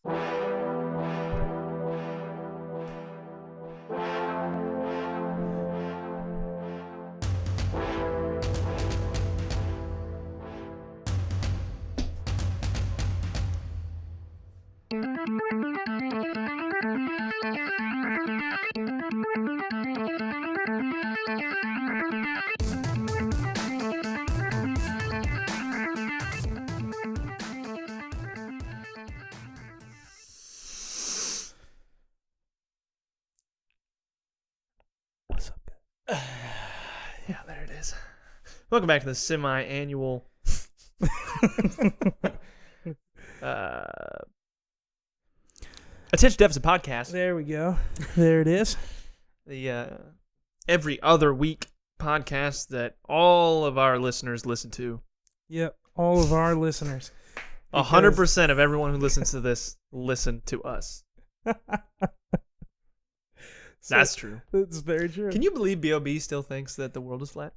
What's up, guys? Yeah, there it is. Welcome back to the semi-annual Attention Deficit Podcast. There we go. There it is. The every other week podcast that all of our listeners listen to. Yep, all of our listeners. 100% of everyone who listens to this listen to us. That's true. That's very true. Can you believe B.O.B. still thinks that the world is flat?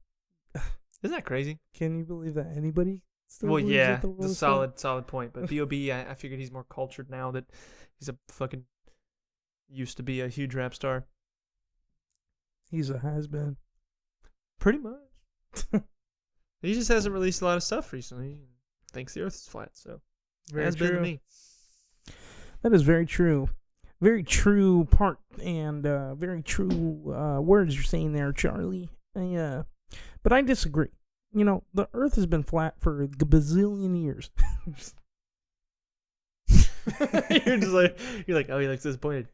Isn't that crazy? Can you believe that anybody still Well, believes yeah, that the world it's a is flat? solid point. But B.O.B., I figured he's more cultured now that he's a fucking used to be a huge rap star. He's a has-been. Pretty much. He just hasn't released a lot of stuff recently. He thinks the earth is flat, so Very has been to true. me. That is very true. Very true part and very true words you're saying there, Charlie. But I disagree. You know, the earth has been flat for a bazillion years. you're like, oh, he looks disappointed.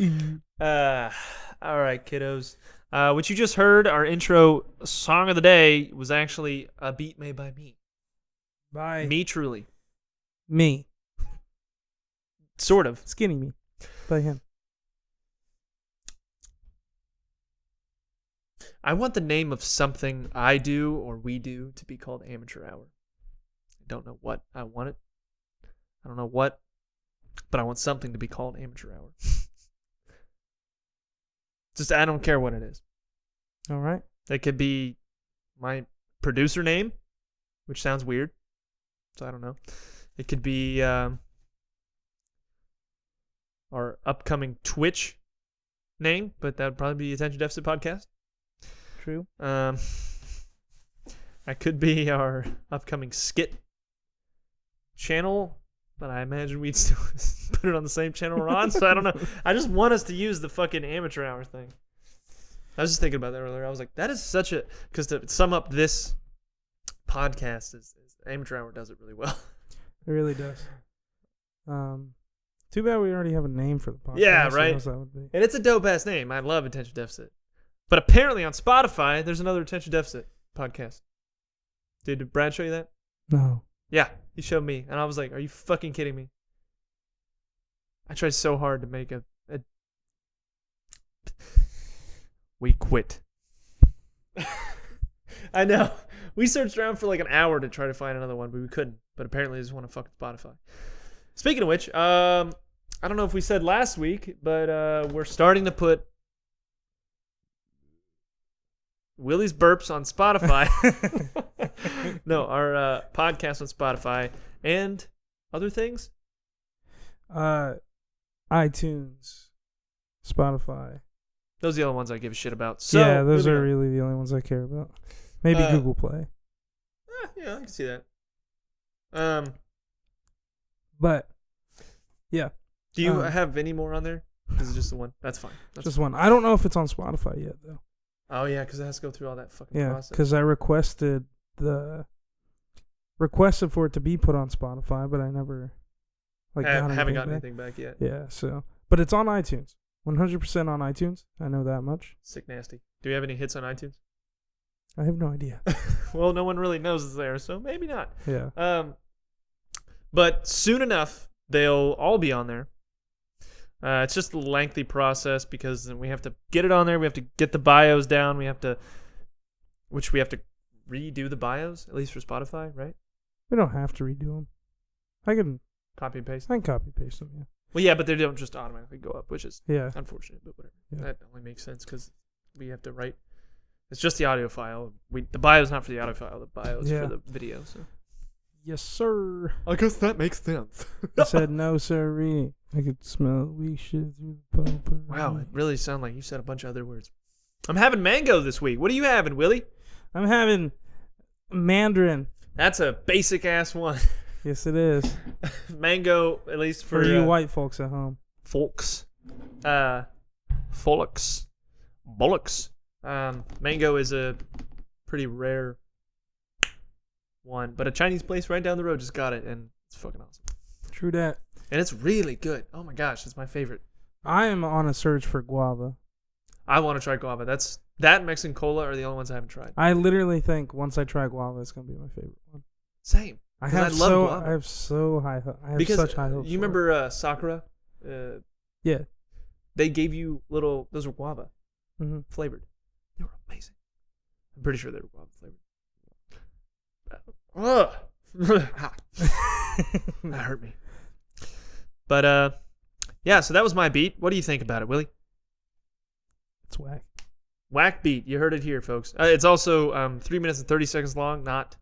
All right, kiddos. What you just heard, our intro song of the day, was actually a beat made by me. By Me truly. me. Sort of. Skinny me. By him. I want the name of something I do or we do to be called Amateur Hour. I don't know what I want it. I don't know what, but I want something to be called Amateur Hour. Just, I don't care what it is. All right. It could be my producer name, which sounds weird. So I don't know. It could be our upcoming Twitch name, but that would probably be Attention Deficit Podcast. True. That could be our upcoming skit channel, but I imagine we'd still put it on the same channel we're on, so I don't know. I just want us to use the fucking Amateur Hour thing. I was just thinking about that earlier. I was like, that is such a... Because to sum up this podcast, is Amateur Hour does it really well. It really does. Too bad we already have a name for the podcast. Yeah, Who right? knows that would be. And it's a dope-ass name. I love Attention Deficit. But apparently on Spotify, there's another Attention Deficit podcast. Did Brad show you that? No. Yeah, he showed me. And I was like, are you fucking kidding me? I tried so hard to make a... We quit. I know. We searched around for like an hour to try to find another one, but we couldn't. But apparently they just want to fuck Spotify. Speaking of which, I don't know if we said last week, but we're starting to put Willie's Burps on Spotify. No, our podcast on Spotify and other things. iTunes, Spotify. Those are the only ones I give a shit about. So, yeah, those moving are on. really the only ones I care about. Maybe Google Play. Yeah, I can see that. But, yeah. Do you have any more on there? Is it just the one? That's fine. That's Just one. I don't know if it's on Spotify yet, though. Oh, yeah, because it has to go through all that fucking Yeah, process. because I requested for it to be put on Spotify, but I never Haven't gotten back. anything back yet. Yeah, so. But it's on iTunes. 100% on iTunes. I know that much. Sick nasty. Do we have any hits on iTunes? I have no idea. Well, no one really knows it's there, so maybe not. Yeah. But soon enough, they'll all be on there. It's just a lengthy process because we have to get it on there. We have to get the bios down. We have to redo the bios, at least for Spotify, right? We don't have to redo them. I can Copy and paste. copy paste them, yeah. Well, yeah, but they don't just automatically go up, which is Yeah. unfortunate, but whatever. Yeah. That only makes sense because we have to write. It's just the audio file. The bio is not for the audio file. The bio is Yeah. for the video. So Yes, sir. I guess that makes sense. I said no, sirree. I could smell weak shit through the potpourri. Wow, it really sounded like you said a bunch of other words. I'm having mango this week. What are you having, Willie? I'm having Mandarin. That's a basic ass one. Yes, it is. Mango, at least for you white folks at home. Folks. Bullocks. Mango is a pretty rare one, but a Chinese place right down the road just got it, and it's fucking awesome. True that. And it's really good. Oh my gosh, it's my favorite. I am on a search for guava. I want to try guava. That and Mexican cola are the only ones I haven't tried. I literally think once I try guava, it's gonna be my favorite one. Same. I love guava. I have such high hopes. You remember Sakura? Yeah. They gave you those were guava flavored. They were amazing. I'm pretty sure they were guava flavored. That hurt me. But yeah, so that was my beat. What do you think about it, Willie? It's whack. Whack beat. You heard it here, folks. It's also 3 minutes and 30 seconds long, not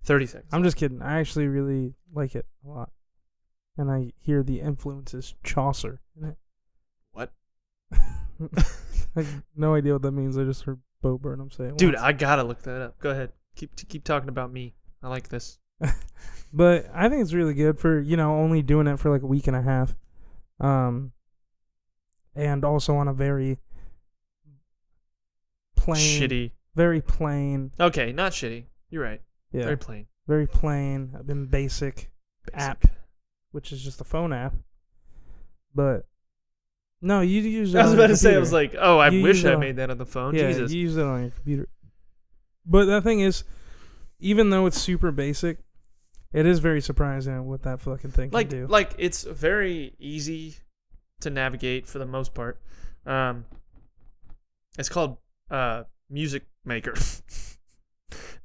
30 seconds. I'm just kidding. I actually really like it a lot. And I hear the influences Chaucer in it. What? I have no idea what that means. I just heard Bo Burnham say it. Dude, once. I gotta look that up. Go ahead. Keep talking about me. I like this. But I think it's really good for, only doing it for like a week and a half. And also on a very plain. Very plain. Okay, not shitty. You're right. Yeah. Very plain. Very plain. I've been basic app, which is just a phone app. But no, you use it I was on about your to say, I computer. was like, oh, I You wish use I it made that on the phone. Yeah, Jesus. you use it on your computer. But the thing is, even though it's super basic, it is very surprising what that fucking thing can do. Like it's very easy to navigate for the most part. It's called Music Maker.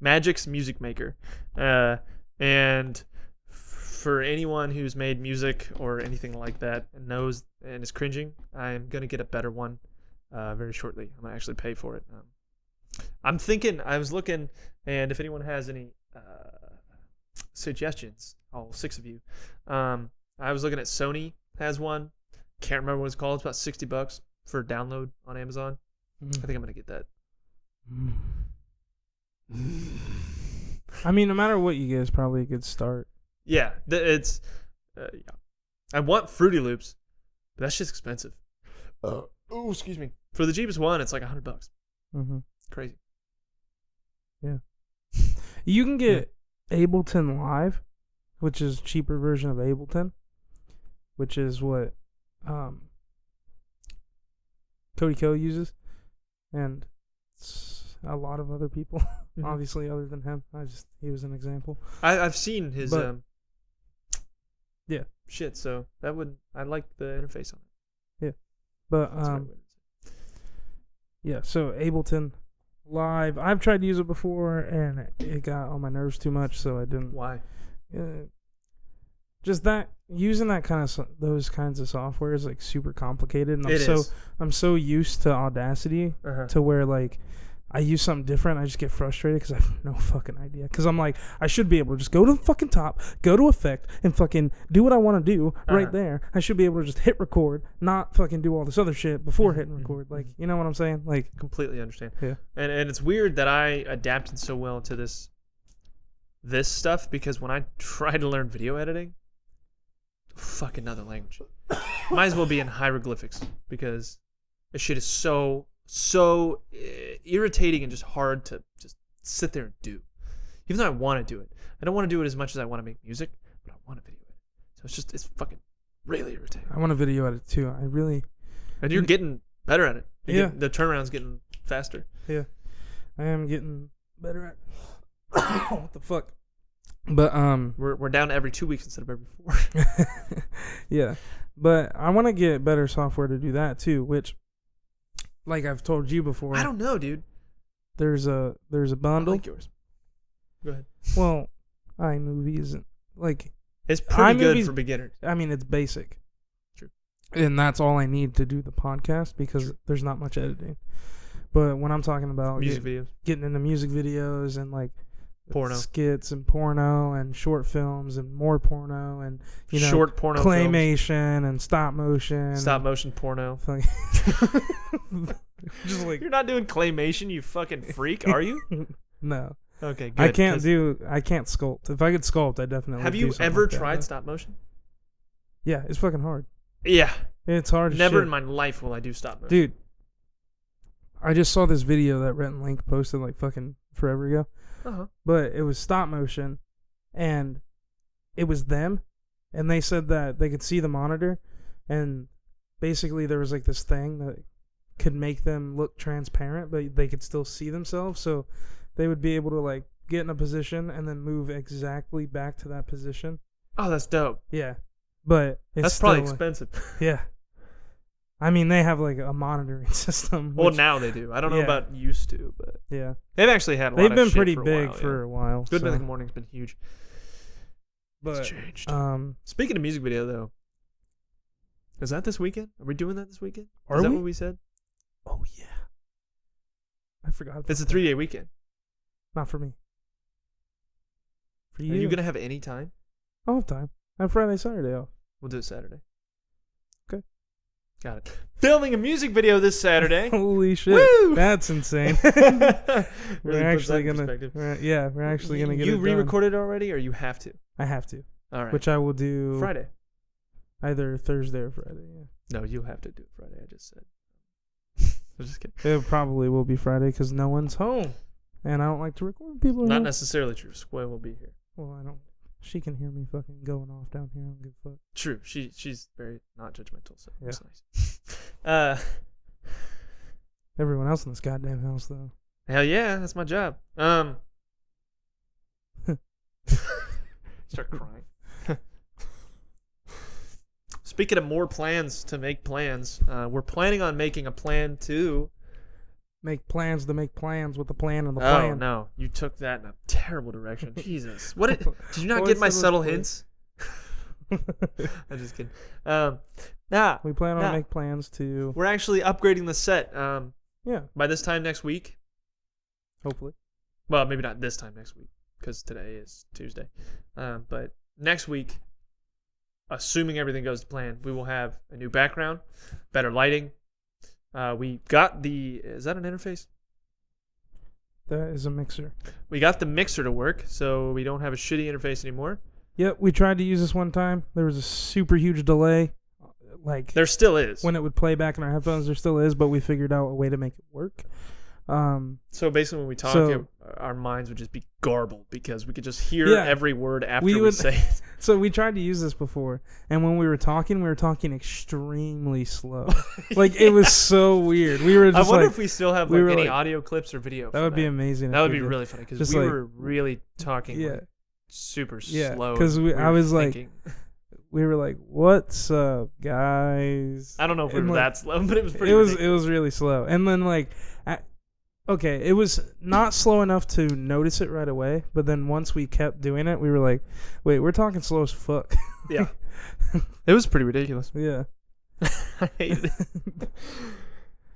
Magic's Music Maker. And for anyone who's made music or anything like that and knows and is cringing, I'm going to get a better one very shortly. I'm going to actually pay for it. I'm thinking, I was looking, and if anyone has any suggestions, all 6 of you, I was looking at Sony has one. Can't remember what it's called. It's about $60 for download on Amazon. I think I'm going to get that. I mean, no matter what you get, it's probably a good start. Yeah, it's yeah. I want Fruity Loops, but that's just expensive. Oh, excuse me. For the cheapest one, it's like $100. Mm-hmm. Crazy. Yeah. You can get Ableton Live, which is a cheaper version of Ableton, which is what Cody Ko uses, and a lot of other people, obviously other than him. He was an example. I've seen his yeah, shit, so I like the interface on it. Yeah. But yeah, so Ableton Live, I've tried to use it before and it got on my nerves too much, so I didn't. Why? Just that using those kinds of software is like super complicated, and I'm so used to Audacity to where like I use something different, I just get frustrated because I have no fucking idea. Because I'm like, I should be able to just go to the fucking top, go to effect, and fucking do what I want to do right there. I should be able to just hit record, not fucking do all this other shit before hitting record. Like, you know what I'm saying? Like, completely understand. Yeah. And it's weird that I adapted so well to this stuff, because when I try to learn video editing, fuck another language. Might as well be in hieroglyphics, because this shit is so irritating and just hard to just sit there and do. Even though I want to do it, I don't want to do it as much as I want to make music, but I want to video it. So it's fucking really irritating. I want to video edit too. And you're getting better at it. Yeah. The turnaround's getting faster. Yeah, I am getting better at. What the fuck? But we're down to every 2 weeks instead of every 4. Yeah, but I want to get better software to do that too, which, like I've told you before, I don't know, dude. There's a bundle. I like yours. Go ahead. Well, iMovie isn't like it's pretty good for beginners. I mean, it's basic. True. And that's all I need to do the podcast, because there's not much editing. But when I'm talking about music videos, getting into music videos and like Porno. skits and porno and short films and more porno and short porno claymation and stop motion. Stop motion porno. Just like You're not doing claymation, you fucking freak, are you? no. Okay, good. I can't sculpt. If I could sculpt, I definitely. Have you ever tried stop motion? Yeah, it's fucking hard. Yeah. It's hard as Never shit. in my life will I do stop motion. Dude, I just saw this video that Rhett and Link posted like fucking forever ago. Uh-huh. But it was stop motion, and it was them, and they said that they could see the monitor, and basically there was like this thing that could make them look transparent, but they could still see themselves, so they would be able to like get in a position and then move exactly back to that position. Oh, that's dope. Yeah, but that's probably expensive. Yeah. I mean, they have like a monitoring system. Well, now they do. I don't know about used to, but yeah, they've actually had a lot they've of been shit pretty for big a while, for a while. Good so. Mythical Morning's been huge. But it's changed. Speaking of music video, though, is that this weekend? Are we doing that this weekend? Are is that we? what we said? Oh yeah, I forgot. It's a 3-day weekend. Not for me. For you? Are you gonna have any time? I'll have time. I have Friday, Saturday off. We'll do it Saturday. Okay. Got it. Filming a music video this Saturday. Holy shit! Woo! That's insane. Really we're actually gonna. perspective. We're actually gonna get it You done. re-recorded already, or you have to? I have to. All right. Which I will do Friday. either Thursday or Friday. Yeah. No, you'll have to do it Friday. I just said. I'm just kidding. It probably will be Friday because no one's home, and I don't like to record when people are Not home. necessarily true. Square will be here. Well, I don't. She can hear me fucking going off down here. I don't give a fuck. True. She's very not judgmental, so Yeah. it's nice. Everyone else in this goddamn house, though. Hell yeah, that's my job. Start crying. Speaking of more plans to make plans, we're planning on making a plan to Make plans to make plans with the plan and the Oh plan. no, you took that in a terrible direction. Jesus, what did you not Well, get I my said subtle let's hints? I'm just kidding. We plan on make plans to. We're actually upgrading the set. Yeah, By this time next week. hopefully. Well, maybe not this time next week because today is Tuesday. But next week, assuming everything goes to plan, we will have a new background, better lighting. We got is that an interface? That is a mixer. We got the mixer to work, so we don't have a shitty interface anymore. Yep, we tried to use this one time. There was a super huge delay. Like There still is. when it would play back in our headphones, there still is, but we figured out a way to make it work. So basically when we talk, our minds would just be garbled because we could just hear Yeah. every word after we say it. So we tried to use this before, and when we were talking extremely slow. Like it was so weird. We were just I wonder like, if we still have we were any like- audio clips or video. that would be amazing. That if would we be did. really funny because Just we like- were really talking Yeah. like, super Yeah, slow. 'cause and I were was like- thinking. We were like, "What's up, guys?" I don't know if we And, were like, that slow, but it was pretty It ridiculous. was really slow, and then like, okay, it was not slow enough to notice it right away. But then once we kept doing it, we were like, "Wait, we're talking slow as fuck." Yeah. It was pretty ridiculous. Yeah. I hated it.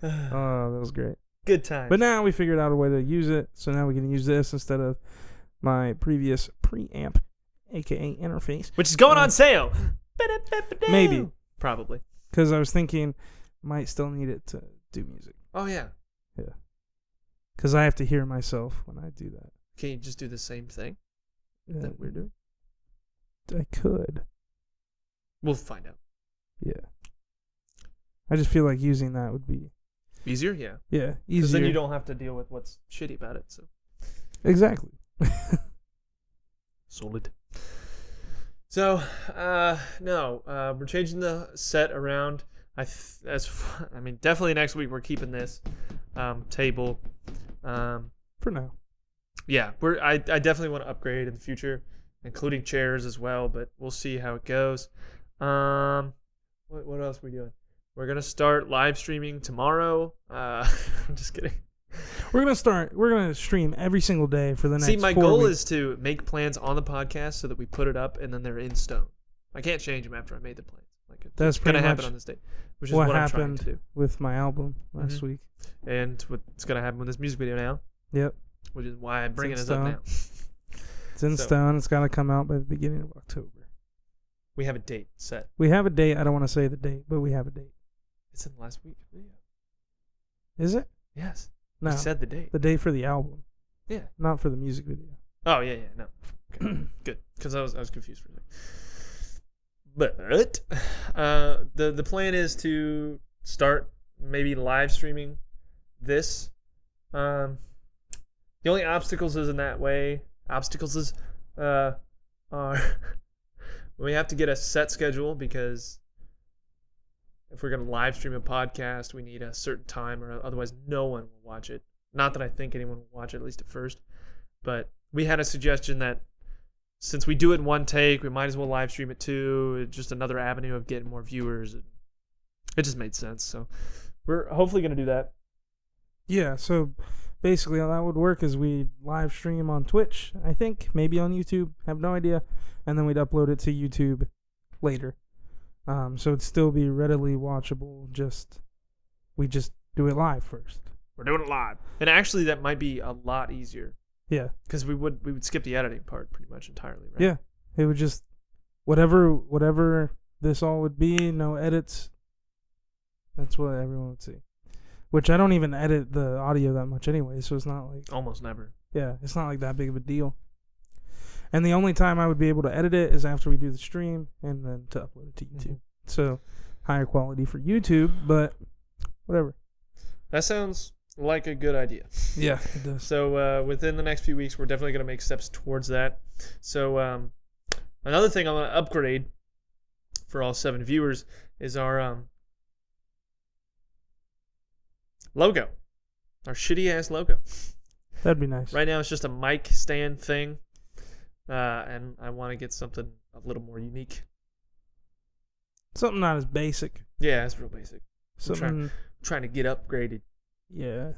Oh, that was great. Good time. But now we figured out a way to use it, so now we can use this instead of my previous preamp, aka interface. Which is going on sale. Maybe. Probably. Because I was thinking, might still need it to do music. Oh, yeah. Yeah. Because I have to hear myself when I do that. Can you just do the same thing that we're doing? I could. We'll find out. Yeah. I just feel like using that would be Easier? Yeah. easier. Because then you don't have to deal with what's shitty about it. So Exactly. Solid. So, no, we're changing the set around. Definitely next week we're keeping this table. For now. Yeah, I definitely want to upgrade in the future, including chairs as well. But we'll see how it goes. What else are we doing? We're gonna start live streaming tomorrow. I'm just kidding. We're gonna stream every single day for the next 4 weeks. See, my goal is to make plans on the podcast so that we put it up and then they're in stone. I can't change them after I made the plans. Like That's it's gonna pretty happen much on this date, which is what what I'm trying happened to do. with my album last Mhm. week. And what's gonna happen with this music video now, Yep. which is why I'm bringing in this up now. It's in So- stone. It's got to come out by the beginning of October. We have a date set. We have a date. I don't want to say the date, but we have a date. It's in the last week video. Is it? Yes. No. We said the date. The date for the album, Yeah. not for the music video. Oh yeah, no. Okay. Good. Because I was confused for a second. But the plan is to start maybe live streaming this. The only obstacles is in that way. Obstacles is are we have to get a set schedule, because if we're gonna live stream a podcast, we need a certain time, or otherwise no one will watch it. Not that I think anyone will watch it, at least at first. But we had a suggestion that since we do it in one take, we might as well live stream it too. It's just another avenue of getting more viewers. It just made sense. So we're hopefully going to do that. Yeah, so basically how that would work is we live stream on Twitch, I think, maybe on YouTube, have no idea, and then we'd upload it to YouTube later. So it'd still be readily watchable, we just do it live first. We're doing it live. And actually that might be a lot easier, Yeah. because we would skip the editing part pretty much entirely, right? Yeah. It would just whatever this all would be, no edits. That's what everyone would see. Which I don't even edit the audio that much anyway, so it's not like Almost never. yeah, it's not like that big of a deal. And the only time I would be able to edit it is after we do the stream and then to upload it to YouTube. So higher quality for YouTube, but whatever. That sounds like a good idea. Yeah, it does. So within the next few weeks, we're definitely going to make steps towards that. So another thing I'm going to upgrade for all 7 viewers is our logo, our shitty ass logo. That'd be nice. Right now it's just a mic stand thing, and I want to get something a little more unique. Something not as basic. Yeah, it's real basic. Something. Trying to get upgraded. Yeah.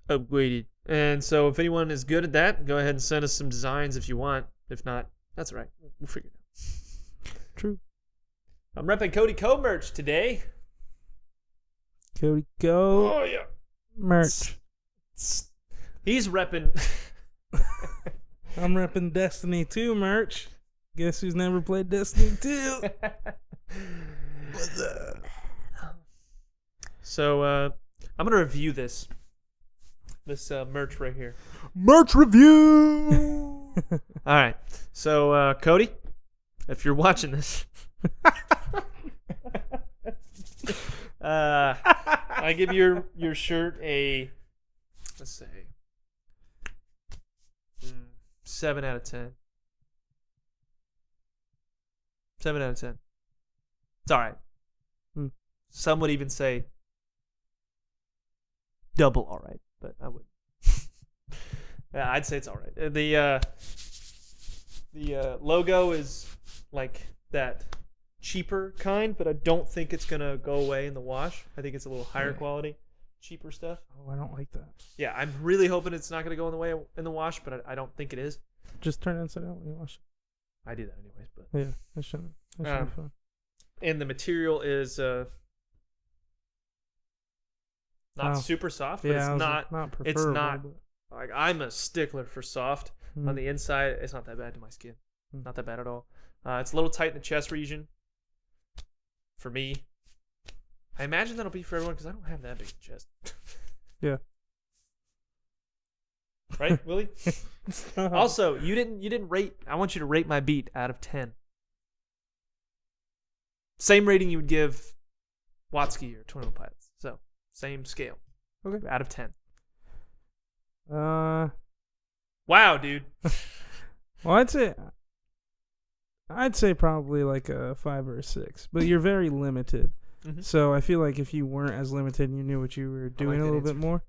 Upgraded. And so if anyone is good at that, go ahead and send us some designs if you want. If not, that's all right. We'll figure it out. True. I'm repping Cody Co merch today. Cody Go Oh yeah. merch. He's repping. I'm repping Destiny 2 merch. Guess who's never played Destiny 2? What's up? So I'm gonna review this merch right here. Merch review. All right. So Cody, if you're watching this, I give your shirt a, let's say, 7 out of 10. 7 out of 10. It's all right. Some would even say double all right, but I would. Yeah, I'd say it's all right. The logo is like that cheaper kind, but I don't think it's gonna go away in the wash. I think it's a little higher quality, cheaper stuff. Oh, I don't like that. Yeah, I'm really hoping it's not gonna go in the wash, but I don't think it is. Just turn it inside out when you wash I do that anyways, but it. Yeah, that should be fun. and the material is not Oh. super soft, but Yeah, it's not preferable. it's not- but- like I'm a stickler for soft. On the inside, it's not that bad to my skin. Not that bad at all. It's a little tight in the chest region for me. I imagine that'll be for everyone because I don't have that big a chest. Yeah. Right, Willie? Also, you didn't rate. I want you to rate my beat out of 10. Same rating you would give Watsky or 21 Pilots. So same scale. Okay. Out of 10. Well, Wow, dude. I'd say probably like a 5 or a 6, but you're very limited. Mhm. So I feel like if you weren't as limited and you knew what you were doing a that little bit answer.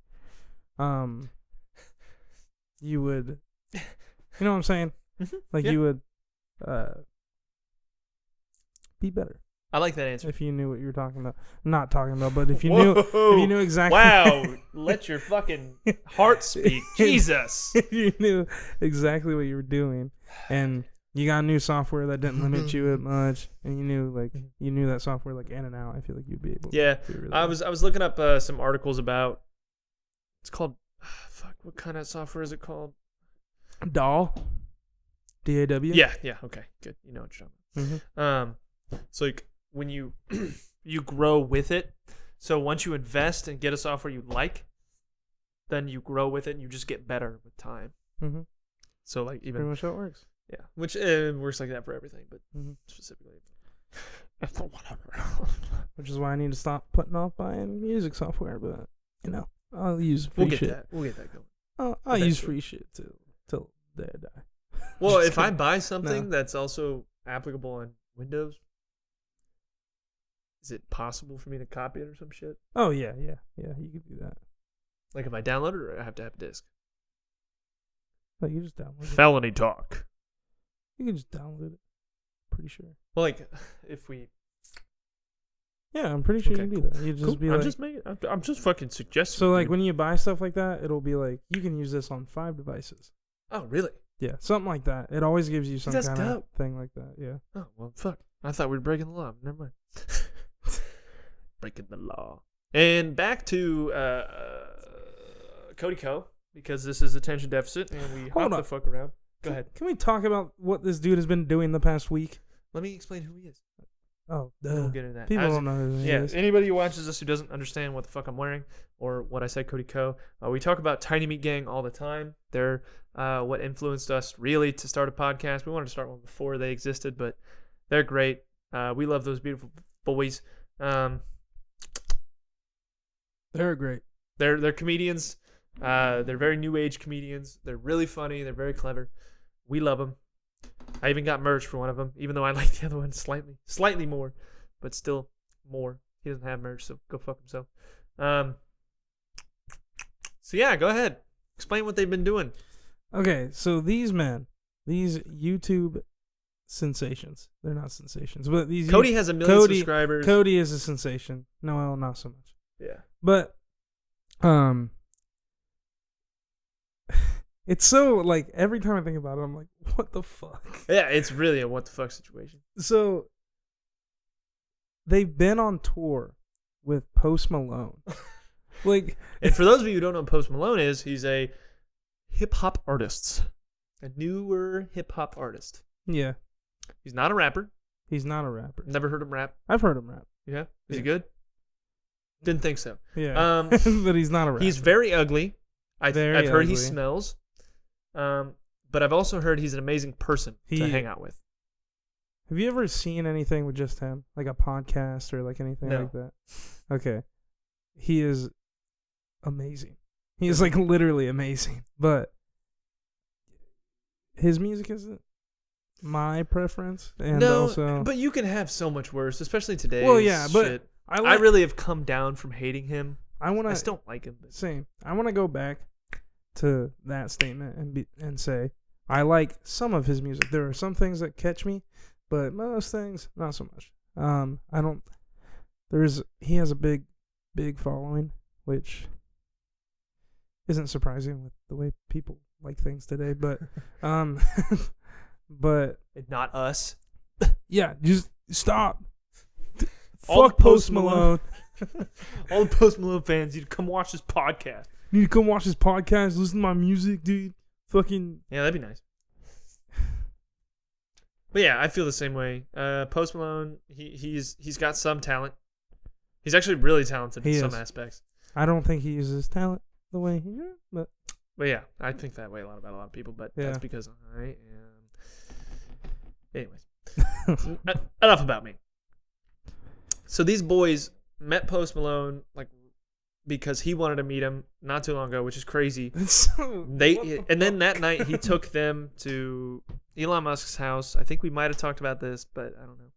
more, you would, you know what I'm saying? Mhm. Like Yeah. you would, be better I like that answer. if you knew what you were talking about. Not talking about, but if you knew exactly. Wow, let your fucking heart speak. Jesus. If you knew exactly what you were doing, and you got new software that didn't limit you as much, and you knew that software like in and out, I feel like you'd be able. Yeah, to do really I well. was looking up some articles about. It's called. Fuck. What kind of software is it called? Doll. DAW. Yeah. Okay. Good. You know what you're talking Mm-hmm. about. So like when you you grow with it. So once you invest and get a software you like, then you grow with it and you just get better with time. Mm-hmm. So like even Pretty much how it works. yeah, which works like that for everything, but specifically. Whatever. Which is why I need to stop putting off buying music software. But I'll use free shit. We'll get that going. I'll use free shit till the day I die. Well, Just if I kidding. buy something that's also applicable on Windows, is it possible for me to copy it or some shit? Oh yeah. You can do that. Like if I download it, or I have to have a disc? Like you just download it. Felony talk. You can just download it. Pretty sure. Well, like if we. Yeah, I'm pretty sure you can do that. You just be like. I'm just fucking suggesting. So like when you buy stuff like that, it'll be like you can use this on 5 devices. Oh really? Yeah, something like that. It always gives you some That's kind of dope. thing like that. Yeah. Oh well, fuck. I thought we were breaking the law. Never mind. Breaking the law. And back to Cody Co, because this is attention deficit, and we hop the fuck around. Go ahead. Can we talk about what this dude has been doing the past week? Let me explain who he is. Oh, We'll get into that. people don't know who he is. Anybody who watches this who doesn't understand what the fuck I'm wearing or what I said, Cody Co. We talk about Tiny Meat Gang all the time. They're what influenced us really to start a podcast. We wanted to start one before they existed, but they're great. We love those beautiful boys. They're great. They're comedians. They're very new age comedians. They're really funny. They're very clever. We love them. I even got merch for one of them, even though I like the other one slightly more, but still more. He doesn't have merch, so go fuck himself. So yeah, go ahead. Explain what they've been doing. Okay, so these YouTube sensations. They're not sensations, but these. Cody has 1 million subscribers. Cody is a sensation. No, not so much. Yeah. But, it's so, like, every time I think about it, I'm like, what the fuck? Yeah, it's really a what the fuck situation. So, they've been on tour with Post Malone. Like, and for those of you who don't know who Post Malone is, he's a hip-hop artist. A newer hip-hop artist. Yeah. He's not a rapper. He's not a rapper. Never heard him rap. I've heard him rap. Yeah? Is he good? Didn't think so. Yeah. But he's not a rapper. He's very ugly. I've heard ugly. he smells. But I've also heard he's an amazing person to hang out with. Have you ever seen anything with just him? Like a podcast or like anything No. like that? Okay. He is amazing. He is like literally amazing. But his music isn't my preference. And also, but you can have so much worse, especially today. Well, yeah, but shit. I really have come down from hating him. I still don't like him. But. Same. I want to go back to that statement and say I like some of his music. There are some things that catch me, but most things not so much. I don't. He has a big following, which isn't surprising with the way people like things today. But but not us. Yeah, just stop. All Fuck Post Malone. All the Post Malone fans, you come watch this podcast. You need to come watch this podcast, listen to my music, dude. Fucking yeah, that'd be nice. But yeah, I feel the same way. Post Malone, he's got some talent. He's actually really talented in some aspects. I don't think he uses talent the way he should, but yeah, I think that way about a lot of people. But that's because I am. Anyways, enough about me. So these boys met Post Malone because he wanted to meet him not too long ago, which is crazy. Then that night he took them to Elon Musk's house. I think we might have talked about this, but I don't know.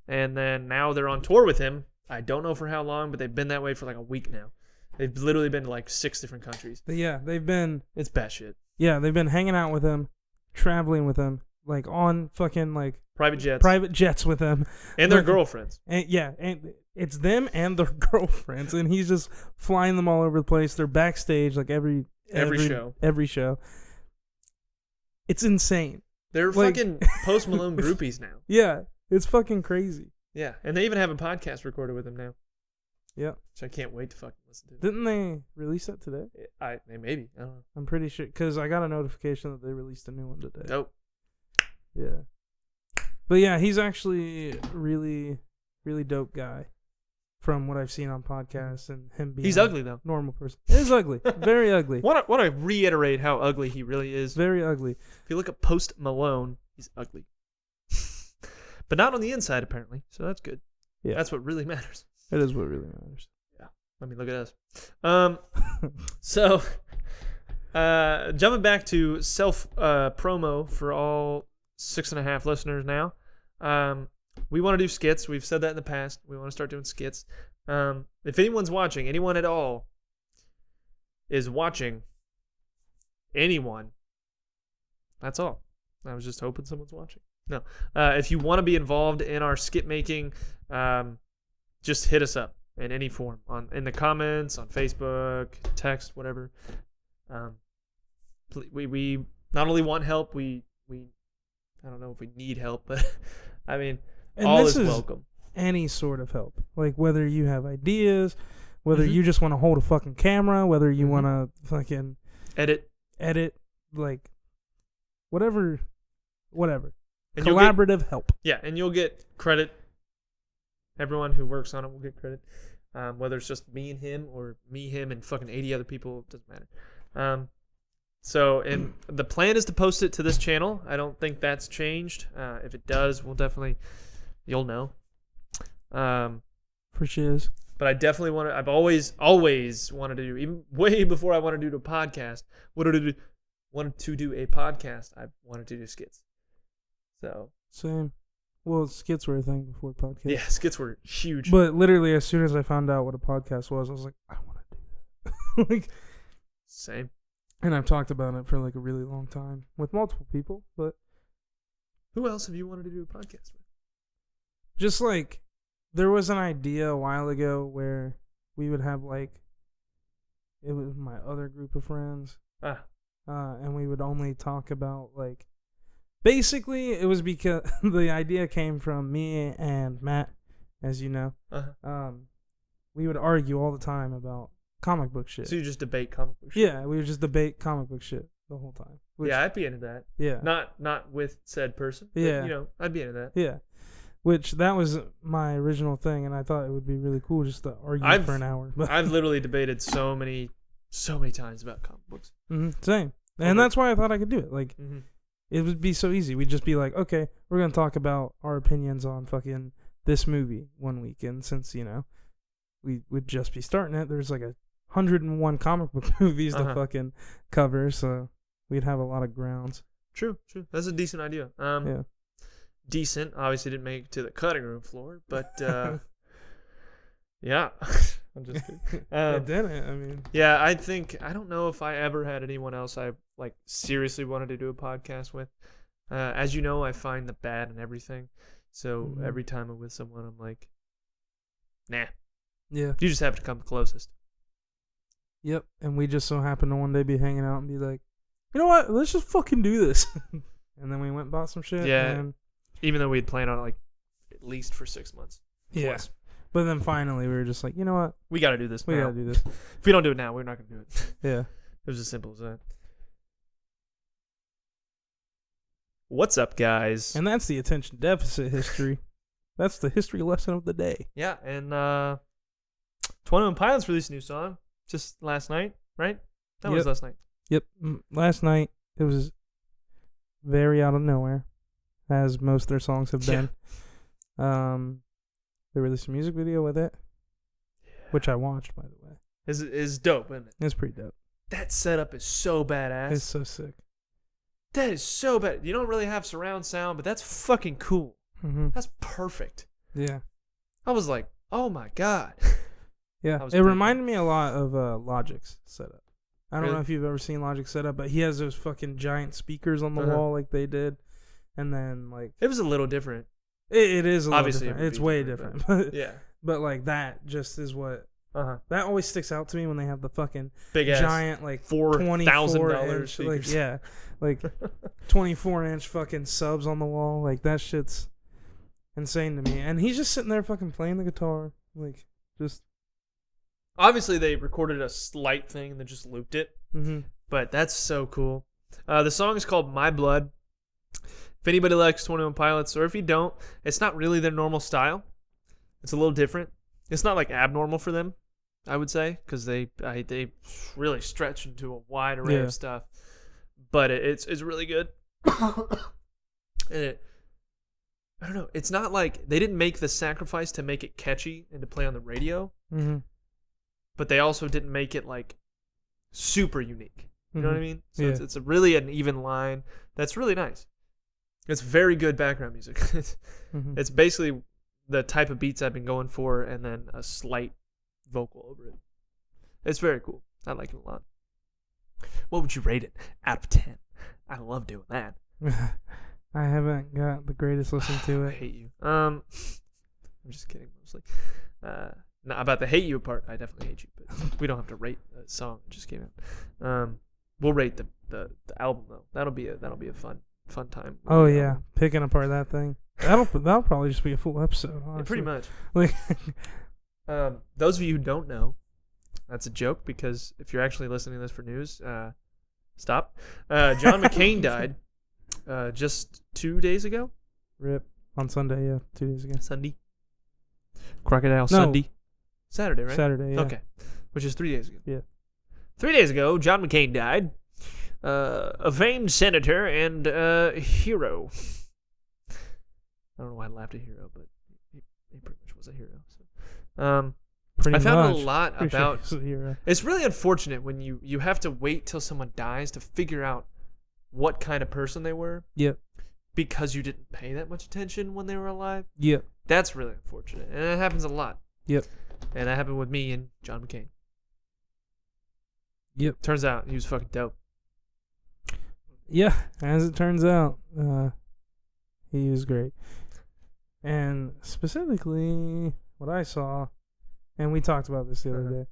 And then now they're on tour with him. I don't know for how long, but they've been that way for like a week now. They've literally been to like 6 different countries. But yeah, they've been. It's bad shit. Yeah, they've been hanging out with him, traveling with him, like on fucking like private jets with them, and their girlfriends. And and it's them and their girlfriends, and he's just flying them all over the place. They're backstage like every show. It's insane. They're fucking Post Malone groupies now. Yeah, it's fucking crazy. Yeah, and they even have a podcast recorded with him now. Yeah, which I can't wait to fucking listen to. Didn't they release that today? Maybe. I don't know. I'm pretty sure because I got a notification that they released a new one today. Dope. Yeah. But yeah, he's actually a really, really dope guy from what I've seen on podcasts and him being He's ugly, though. normal person. He is ugly. Very ugly. Want to reiterate how ugly he really is. Very ugly. If you look at Post Malone, he's ugly. But not on the inside, apparently. So that's good. Yeah. That's what really matters. It is what really matters. Yeah. I mean, look at us. So, jumping back to self promo for all 6.5 listeners now. We want to do skits. We've said that in the past. We want to start doing skits. If anyone's watching, anyone at all is watching, anyone, that's all. I was just hoping someone's watching. No. If you want to be involved in our skit making, just hit us up in any form, in the comments, on Facebook, text, whatever. We not only want help, we I don't know if we need help, but I mean, and all this is welcome. Any sort of help, like whether you have ideas, whether you just want to hold a fucking camera, whether you want to fucking edit, like whatever. And collaborative help. Yeah, and you'll get credit. Everyone who works on it will get credit. Whether it's just me and him or me, him, and fucking 80 other people, it doesn't matter. So, and the plan is to post it to this channel. I don't think that's changed. If it does, you'll know. For shiz. But I definitely want to, I've always wanted to do, even way before I wanted to do a podcast, wanted to do a podcast, I wanted to do skits. So. Same. Well, skits were a thing before podcasts. Yeah, skits were huge. But literally, as soon as I found out what a podcast was, I was like, I want to do that. Like, same. And I've talked about it for like a really long time with multiple people. But who else have you wanted to do a podcast with? Just like, there was an idea a while ago where we would have like, it was my other group of friends. And we would only talk about like, basically, it was because the idea came from me and Matt, as you know. We would argue all the time about comic book shit. So you just debate comic book shit? Yeah, we would just debate comic book shit the whole time. Yeah, I'd be into that. Yeah. Not with said person. But, yeah. I'd be into that. Yeah. Which, that was my original thing, and I thought it would be really cool just to argue for an hour. But I've literally debated so many times about comic books. Same. And that's why I thought I could do it. Like, it would be so easy. We'd just be like, okay, we're going to talk about our opinions on fucking this movie one week. And since, we would just be starting it, there's like 101 comic book movies to fucking cover. So we'd have a lot of grounds. True. That's a decent idea. Yeah. Decent. Obviously didn't make it to the cutting room floor, but yeah. I'm just kidding. It didn't. I mean, yeah, I don't know if I ever had anyone else I like seriously wanted to do a podcast with. As you know, I find the bad in everything. So every time I'm with someone, I'm like, nah. Yeah. You just have to come the closest. Yep. And we just so happened to one day be hanging out and be like, you know what? Let's just fucking do this. And then we went and bought some shit. Yeah. And even though we'd planned on it like at least for 6 months. Yeah. Plus. But then finally we were just like, you know what? We got to do this. We got to do this. If we don't do it now, we're not going to do it. Yeah. It was as simple as that. What's up, guys? And that's the attention deficit history. That's the history lesson of the day. Yeah, and 21 Pilots released a new song just last night, right? That was last night. Yep. Last night, it was very out of nowhere, as most of their songs have been. They released a music video with it, which I watched, by the way. Is dope, isn't it? It's pretty dope. That setup is so badass. It's so sick. That is so bad. You don't really have surround sound, but that's fucking cool. That's perfect. Yeah. I was like, oh my god. Yeah. It reminded me a lot of Logic's setup. I don't know if you've ever seen Logic's setup, but he has those fucking giant speakers on the wall like they did. And then, like... It was a little different. It is a little Obviously different. It's way different. But, yeah. But, like, that just is what... That always sticks out to me when they have the fucking big ass giant, like, $4,000 like, yeah, like 24-inch fucking subs on the wall. Like, that shit's insane to me. And he's just sitting there fucking playing the guitar, like, just. Obviously, they recorded a slight thing and then just looped it. But that's so cool. The song is called My Blood. If anybody likes 21 Pilots, or if you don't, it's not really their normal style. It's a little different. It's not like abnormal for them, I would say, because they really stretch into a wide array of stuff. But it's really good. And I don't know. It's not like they didn't make the sacrifice to make it catchy and to play on the radio. Mm-hmm. But they also didn't make it like super unique. You know what I mean? So Yeah. it's really an even line. That's really nice. It's very good background music. It's basically the type of beats I've been going for, and then a slight vocal over it. It's very cool. I like it a lot. What would you rate it out of 10? I love doing that. I haven't got the greatest listen to I it. hate you. I'm just kidding mostly. No, about the hate you part, I definitely hate you, but we don't have to rate a song that just came out. We'll rate the album though. That'll be a fun time. Oh yeah, picking apart that thing. That'll probably just be a full episode. Honestly. Yeah, pretty much. Like, those of you who don't know, that's a joke because if you're actually listening to this for news, stop. John McCain died just 2 days ago. rip on Sunday. Yeah, 2 days ago. Sunday. Crocodile Sunday. Saturday, right? Saturday. Yeah. Okay, which is 3 days ago. Yeah. 3 days ago, John McCain died. A famed senator and hero. I don't know why I laughed at hero, but he pretty much was a hero. So, Pretty I found much. a lot Pretty about. sure he's a hero. It's really unfortunate when you have to wait till someone dies to figure out what kind of person they were. Yep. Because you didn't pay that much attention when they were alive. Yep. That's really unfortunate, and it happens a lot. Yep. And that happened with me and John McCain. Yep. Turns out he was fucking dope. Yeah, as it turns out, he was great. And specifically, what I saw, and we talked about this the other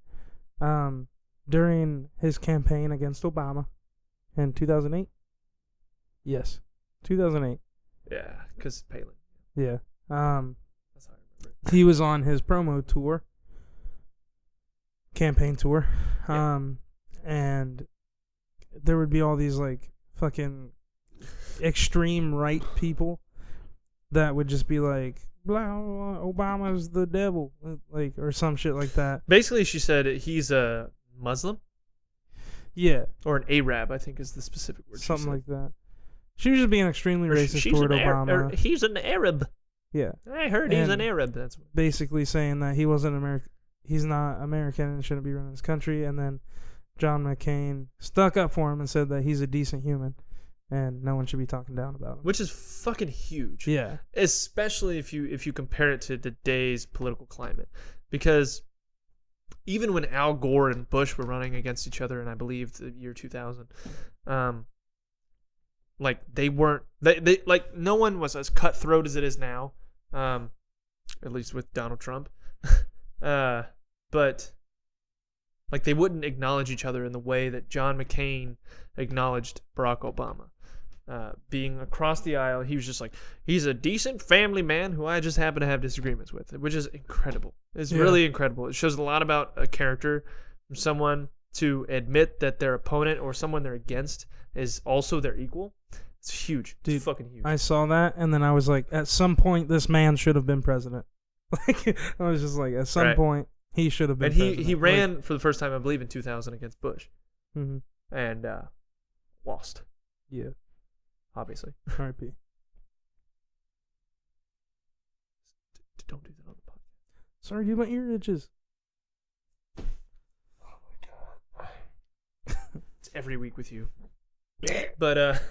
day, during his campaign against Obama in 2008. Yes, 2008. Yeah, because Palin. Yeah. That's how I remember it. He was on his promo tour, campaign tour, and there would be all these like fucking extreme right people that would just be like, blah, blah, Obama's the devil, like, or some shit like that. Basically, she said he's a Muslim Yeah, or an Arab, I think is the specific word. something like that. She was just being extremely racist She's toward an Obama. he's an Arab. Yeah, I heard he's And an Arab. That's what. basically saying that he wasn't American. He's not American and shouldn't be running his country. And then John McCain stuck up for him and said that he's a decent human and no one should be talking down about him. Which is fucking huge. Yeah. Especially if you compare it to today's political climate, because even when Al Gore and Bush were running against each other in, I believe, the year 2000, like they weren't they like no one was as cutthroat as it is now, at least with Donald Trump, but like they wouldn't acknowledge each other in the way that John McCain acknowledged Barack Obama. Being across the aisle, he was just like, he's a decent family man who I just happen to have disagreements with, which is incredible. It's really incredible. It shows a lot about a character from someone to admit that their opponent or someone they're against is also their equal. It's huge. Dude, it's fucking huge. I saw that and then I was like, at some point this man should have been president. Like, I was just like, at some point he should have been president. And he ran for the first time, I believe, in 2000 against Bush. Mm-hmm. And lost. Yeah. Obviously. R.I.P. Don't do that on the podcast. Sorry, dude, my ear itches. Oh my god. It's every week with you. But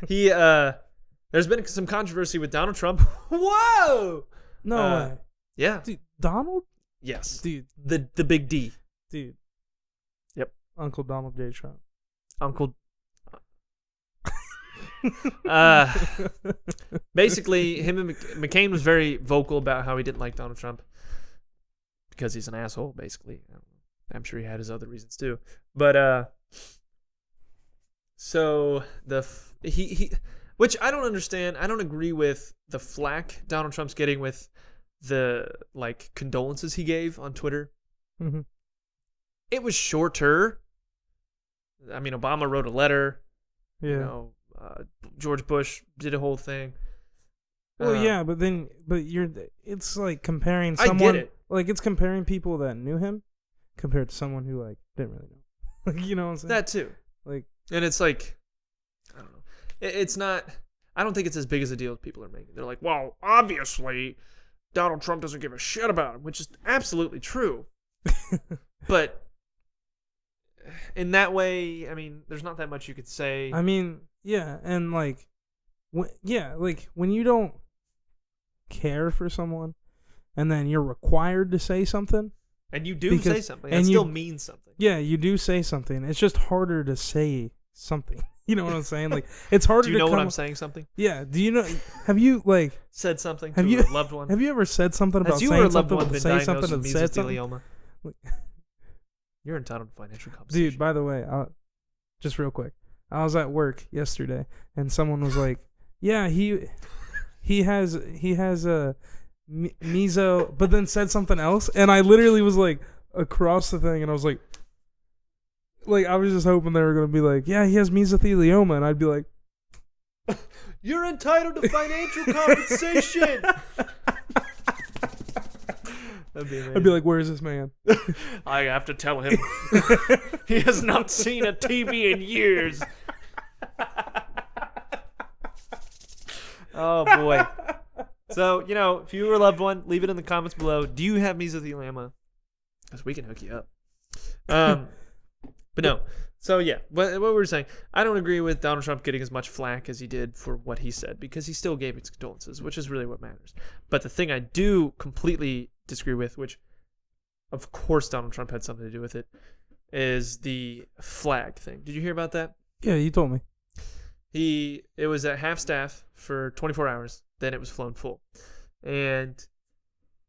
there's been some controversy with Donald Trump. Whoa! No way. Yeah. Dude, Donald? Yes. Dude. The big D. Dude. Yep. Uncle Donald J. Trump. Uncle. Basically, him and McCain was very vocal about how he didn't like Donald Trump because he's an asshole. Basically, I'm sure he had his other reasons too. But so he which I don't understand. I don't agree with the flack Donald Trump's getting with the like condolences he gave on Twitter. Mm-hmm. It was shorter. I mean, Obama wrote a letter. Yeah. You know, George Bush did a whole thing. Well, yeah, but it's like comparing someone. I get it. Like, it's comparing people that knew him compared to someone who, like, didn't really know. Like, you know what I'm saying? That too. Like, and it's like, I don't know. It's not, I don't think it's as big as a deal as people are making. They're like, well, obviously, Donald Trump doesn't give a shit about him, which is absolutely true. But in that way, I mean, there's not that much you could say. I mean, yeah, and like, when you don't care for someone, and then you're required to say something, and you do say something, and it still means something. Yeah, you do say something. It's just harder to say something. You know what I'm saying? Like, it's harder. Do you know what I'm saying? Something? Yeah. Do you know? Have you like said something to a loved one? Have you ever said something about saying something to say something and said something? You're entitled to financial compensation. Dude, by the way, just real quick, I was at work yesterday, and someone was like, "Yeah, he has a meso," but then said something else, and I literally was like across the thing, and I was like I was just hoping they were gonna be like, "Yeah, he has mesothelioma," and I'd be like, "You're entitled to financial compensation." That'd be amazing. I'd be like, "Where is this man?" I have to tell him he has not seen a TV in years. Oh boy. So, if you were a loved one, leave it in the comments below. Do you have mesothelioma? Because we can hook you up. But no. So yeah, what we were saying, I don't agree with Donald Trump getting as much flack as he did for what he said, because he still gave his condolences, which is really what matters. But the thing I do completely disagree with, which of course Donald Trump had something to do with it, is the flag thing. Did you hear about that? Yeah, you told me. It was at half staff for 24 hours, then it was flown full. And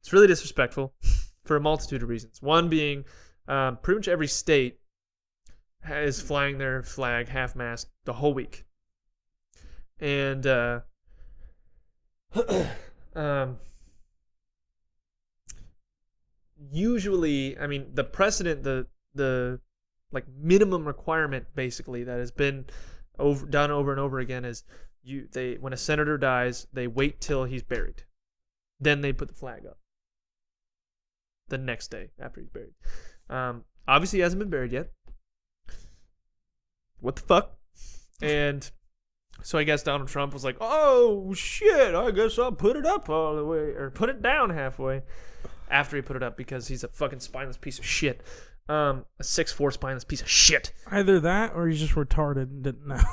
it's really disrespectful for a multitude of reasons. One being, pretty much every state is flying their flag half-mast the whole week. And usually, I mean, the precedent, the like minimum requirement basically that has been done over and over again is when a senator dies, they wait till he's buried. Then they put the flag up the next day after he's buried. Obviously, he hasn't been buried yet. What the fuck? And so I guess Donald Trump was like, "Oh shit, I guess I'll put it up all the way, or put it down halfway," after he put it up, because he's a fucking spineless piece of shit. A 6'4" spineless piece of shit. Either that, or he's just retarded and didn't know.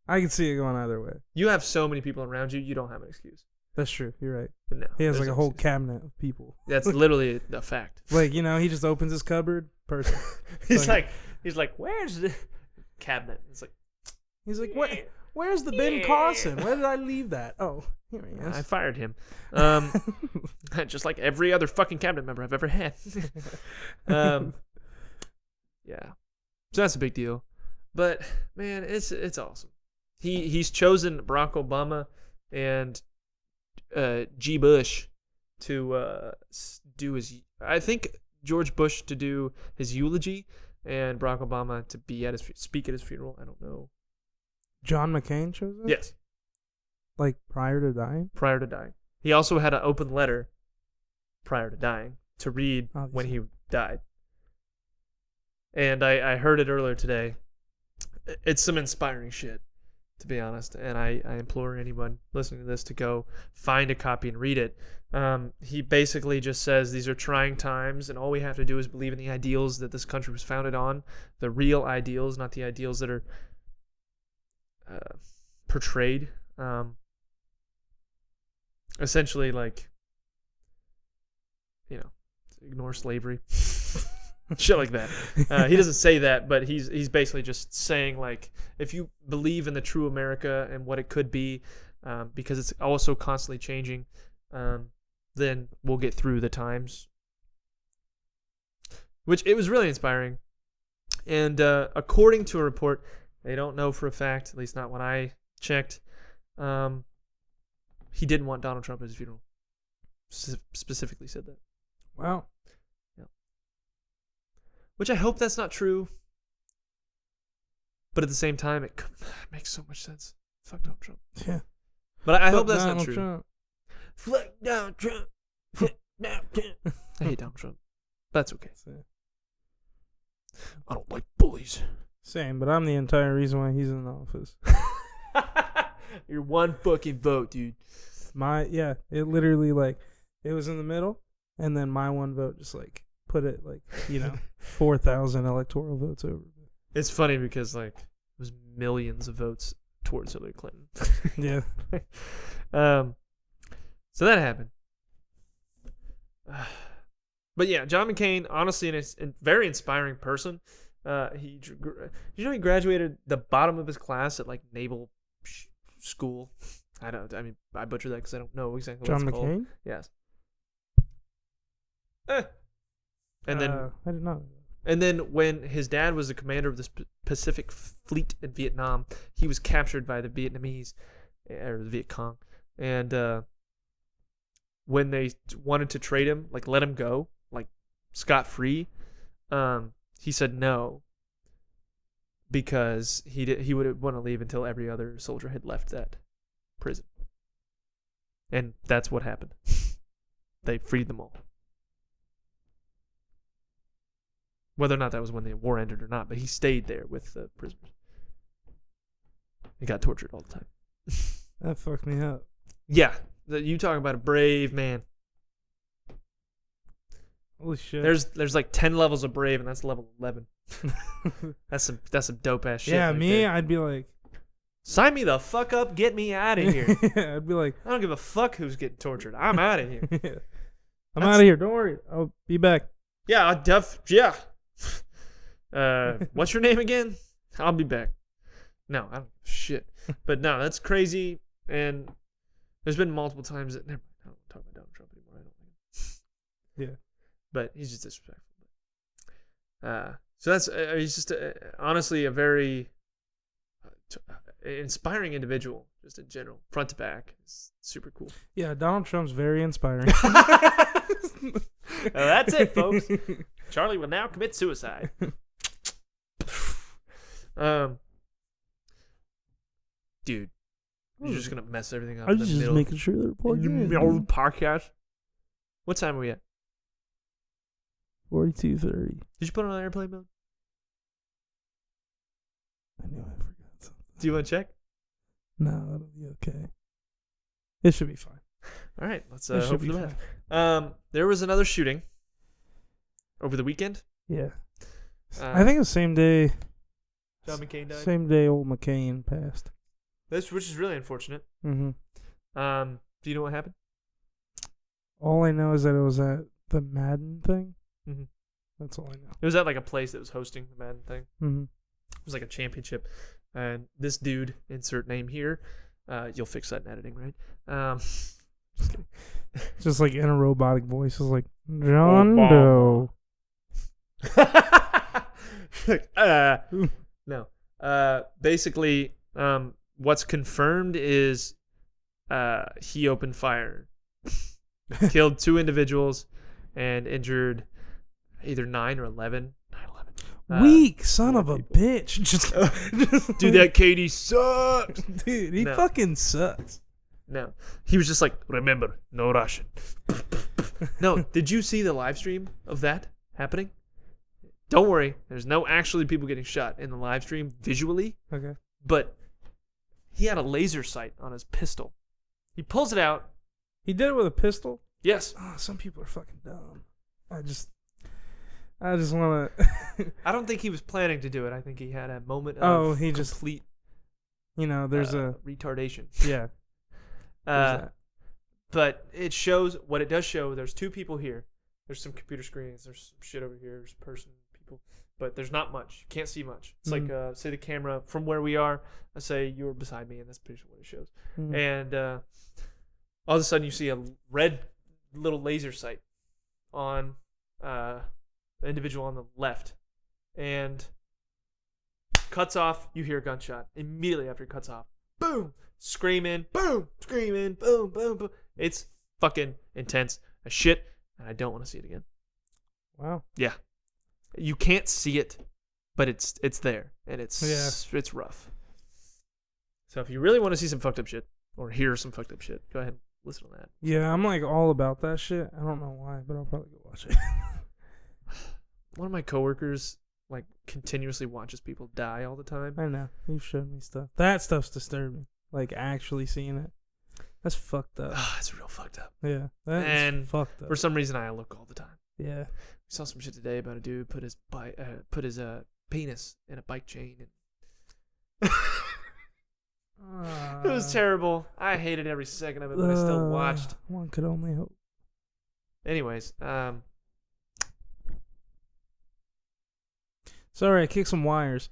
I can see it going either way. You have so many people around you, you don't have an excuse. That's true. You're right. But no, he has like a whole excuse. cabinet of people. That's literally a fact. Like, he just opens his cupboard. Person. he's like, "Where's the cabinet?" It's like, he's like, where's the Ben Carson? Where did I leave that? Oh, here he is. I fired him. Just like every other fucking cabinet member I've ever had. Yeah. So that's a big deal. But man, it's awesome. He's chosen Barack Obama and G. Bush to do his. I think George Bush to do his eulogy, and Barack Obama to speak at his funeral. I don't know. John McCain chose it? Yes. Like prior to dying? Prior to dying. He also had an open letter prior to dying to read when he died. And I heard it earlier today. It's some inspiring shit, to be honest. And I implore anyone listening to this to go find a copy and read it. He basically just says these are trying times, and all we have to do is believe in the ideals that this country was founded on, the real ideals, not the ideals that are portrayed. Essentially, like, ignore slavery. Shit like that. He doesn't say that, but he's basically just saying, like, if you believe in the true America and what it could be, because it's also constantly changing, then we'll get through the times. Which, it was really inspiring. And according to a report, they don't know for a fact, at least not when I checked, he didn't want Donald Trump at his funeral. Specifically said that. Wow. Which I hope that's not true. But at the same time, it makes so much sense. Fuck Donald Trump. Yeah. But I hope Fuck that's not Donald true. Trump. Fuck Donald Trump. Fuck Donald Trump. I hate Donald Trump. That's okay. I don't like bullies. Same, but I'm the entire reason why he's in office. You're one fucking vote, dude. It literally it was in the middle, and then my one vote just put it 4,000 electoral votes over. It's funny because it was millions of votes towards Hillary Clinton. Yeah. So that happened. But yeah, John McCain, honestly, a very inspiring person. He graduated the bottom of his class at naval school. I butchered that because I don't know exactly what John it's called. McCain? Yes. And then I didn't know. And then when his dad was the commander of the Pacific Fleet in Vietnam, he was captured by the Vietnamese, or the Viet Cong. And when they wanted to trade him, let him go, scot-free, he said no, because he would want to leave until every other soldier had left that prison. And that's what happened. They freed them all. Whether or not that was when the war ended or not, but he stayed there with the prisoners. He got tortured all the time. That fucked me up. Yeah, you talk about a brave man. Holy shit. There's 10 levels of brave, and that's level 11. That's some dope ass shit. Yeah, right me, there. I'd be like, sign me the fuck up, get me out of here. I'd be like, I don't give a fuck who's getting tortured. I'm out of here. I'm out of here. Don't worry. I'll be back. Yeah, yeah. What's your name again? I'll be back. No, I don't give a shit. But no, that's crazy. And there's been multiple times that I don't talk about Donald Trump anymore. I don't like him. Yeah. But he's just disrespectful. So that's he's just honestly a very inspiring individual, just in general, front to back. It's super cool. Yeah, Donald Trump's very inspiring. That's it, folks. Charlie will now commit suicide. Dude, you're just gonna mess everything up. I in was the just middle making sure they're plugged in. of podcast. What time are we at? 42:30. Did you put it on airplane mode? I knew I forgot something. Do you want to check? No, it'll be okay. It should be fine. All right, let's It should hope be for the best. There was another shooting over the weekend. Yeah. I think it was the same day. John McCain died. Same day old McCain passed. Which is really unfortunate. Mm-hmm. Do you know what happened? All I know is that it was at the Madden thing. Mm-hmm. That's all I know. It was at a place that was hosting the Madden thing. Mm-hmm. It was a championship, and this dude, insert name here, you'll fix that in editing, right? Just kidding. Just in a robotic voice, it was like John Doe. No. Basically, what's confirmed is he opened fire, killed 2 individuals, and injured either 9 or 11. Weak son of a people. bitch. Just Dude, that Katie sucks. Dude, he No. fucking sucks. No. He was just remember, no Russian. No, did you see the live stream of that happening? Don't worry, there's no actually people getting shot in the live stream visually, Okay. but he had a laser sight on his pistol. He pulls it out. He did it with a pistol? Yes. Oh, some people are fucking dumb. I just want to. I don't think he was planning to do it. I think he had a moment of he just complete there's a retardation. yeah. There's that. But it shows what it does show. There's 2 people here. There's some computer screens. There's some shit over here. There's a person, people. But there's not much. You can't see much. It's say the camera from where we are. Let's say you were beside me, and that's pretty much what it shows. Mhm. And all of a sudden, you see a red little laser sight on the individual on the left. And cuts off. You hear a gunshot. Immediately after it cuts off. Boom! Screaming. Boom! Screaming. Boom, boom, boom. It's fucking intense as shit. And I don't want to see it again. Wow. Yeah. You can't see it, but it's there, and it's rough. So if you really want to see some fucked up shit or hear some fucked up shit, go ahead and listen to that. Yeah, I'm like all about that shit. I don't know why, but I'll probably go watch it. One of my coworkers like continuously watches people die all the time. I know. You've showed me stuff. That stuff's disturbing. Like actually seeing it. That's fucked up. It's real fucked up. Yeah, that's fucked up. For some reason, I look all the time. Yeah. We saw some shit today about a dude put his penis in a bike chain. And it was terrible. I hated every second of it, but I still watched. One could only hope. Anyways, sorry, I kicked some wires.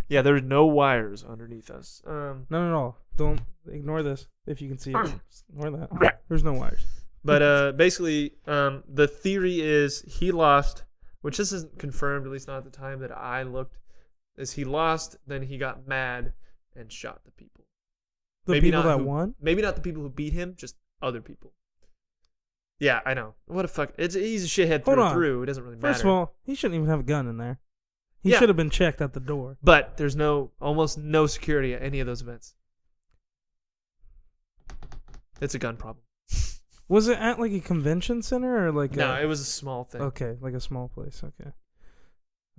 yeah, there's no wires underneath us. None at all. Don't ignore this if you can see it. Just ignore that. There's no wires. But basically, the theory is he lost, which this isn't confirmed, at least not at the time that I looked, is he lost, then he got mad and shot the people. Maybe people that won? Maybe not the people who beat him, just other people. Yeah, I know. What a fuck. He's a shithead through. It doesn't really matter. First of all, he shouldn't even have a gun in there. He should have been checked at the door. But there's almost no security at any of those events. It's a gun problem. Was it at like a convention center or like No, it was a small thing. Okay, like a small place. Okay.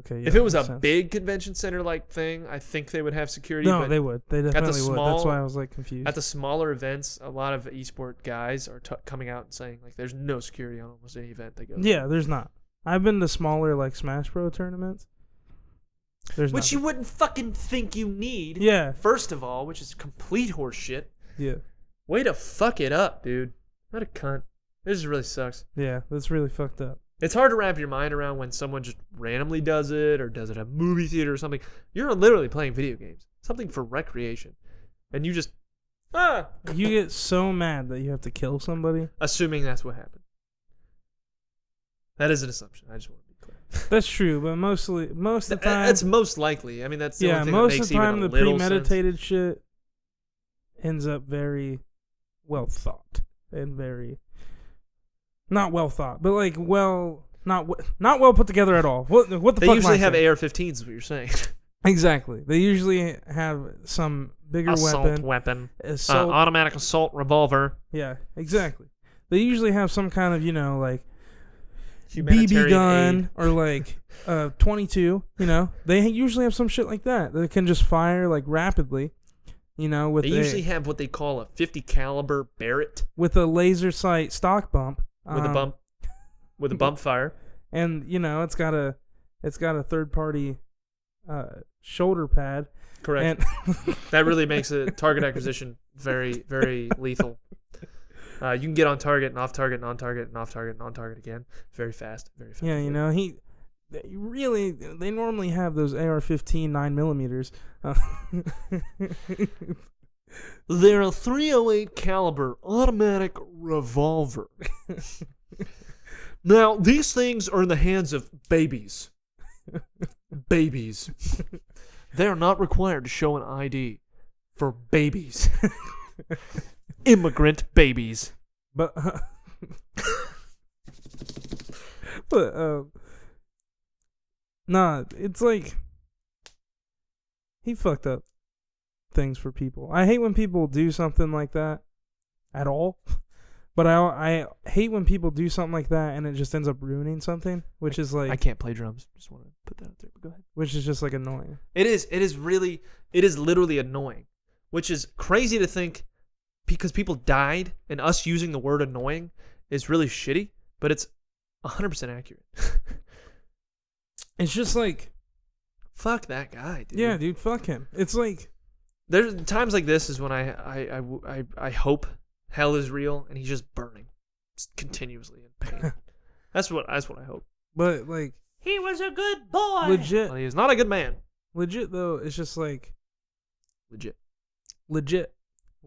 Okay. Yeah, if it was a big convention center like thing, I think they would have security. No, they would. They definitely would. That's why I was like confused. At the smaller events, a lot of esport guys are coming out and saying like, "There's no security on almost any event they go." Yeah, there's not. I've been to smaller like Smash Bros tournaments. Which you wouldn't fucking think you need. Yeah. First of all, which is complete horseshit. Yeah. Way to fuck it up, dude. What a cunt. This really sucks. Yeah, that's really fucked up. It's hard to wrap your mind around when someone just randomly does it or does it at a movie theater or something. You're literally playing video games. Something for recreation. And you just... You get so mad that you have to kill somebody. Assuming that's what happened. That is an assumption. I just want to be clear. That's true, but most of the time... That's most likely. I mean, that's the only thing that makes most of the time the little premeditated sense. shit ends up very well thought and very... Not well thought, but like not well put together at all. What the fuck? They usually have AR-15s, is what you're saying. Exactly. They usually have some bigger weapon. Assault. Automatic assault revolver. Yeah, exactly. They usually have some kind of, like Humanitarian BB gun aid. or like 22, They usually have some shit like that can just fire like rapidly, with They usually have what they call a 50 caliber Barrett with a laser sight stock bump. With a bump fire. And it's got a third party shoulder pad. Correct. And that really makes a target acquisition very, very lethal. You can get on target and off target and on target and off target and on target again very fast. Very fast. Yeah, they normally have those AR-15 9mm. They're a .308 caliber automatic revolver. Now, these things are in the hands of babies. Babies. They are not required to show an ID for babies. Immigrant babies. But nah, it's like he fucked up things for people. I hate when people do something like that at all. But I hate when people do something like that and it just ends up ruining something, which is like... I can't play drums. Just want to put that out there, but go ahead. Which is just like annoying. It is literally annoying, which is crazy to think because people died and us using the word annoying is really shitty, but it's 100% accurate. It's just like... Fuck that guy, dude. Yeah, dude, fuck him. It's like... There's times like this is when I hope hell is real and he's just burning continuously in pain. That's what I hope. But like he was a good boy. Legit. Well, he was not a good man. Legit though, it's just like legitness.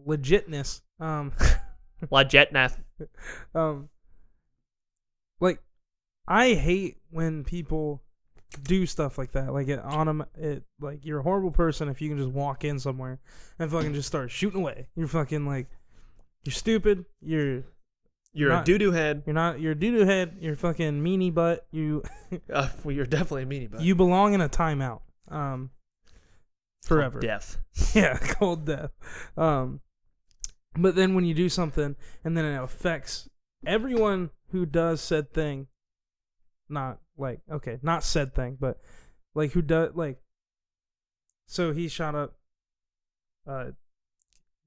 Legitness. Like I hate when people do stuff like that. Like like you're a horrible person if you can just walk in somewhere and fucking just start shooting away. You're fucking like you're stupid. You're You're a doo-doo head. You're a doo-doo head. You're fucking meanie butt. You. Well, you're definitely a meanie butt. You belong in a timeout. Forever. Called death. Yeah, cold death. But then when you do something and then it affects everyone who does said thing, not said thing, but like who does like. So he shot up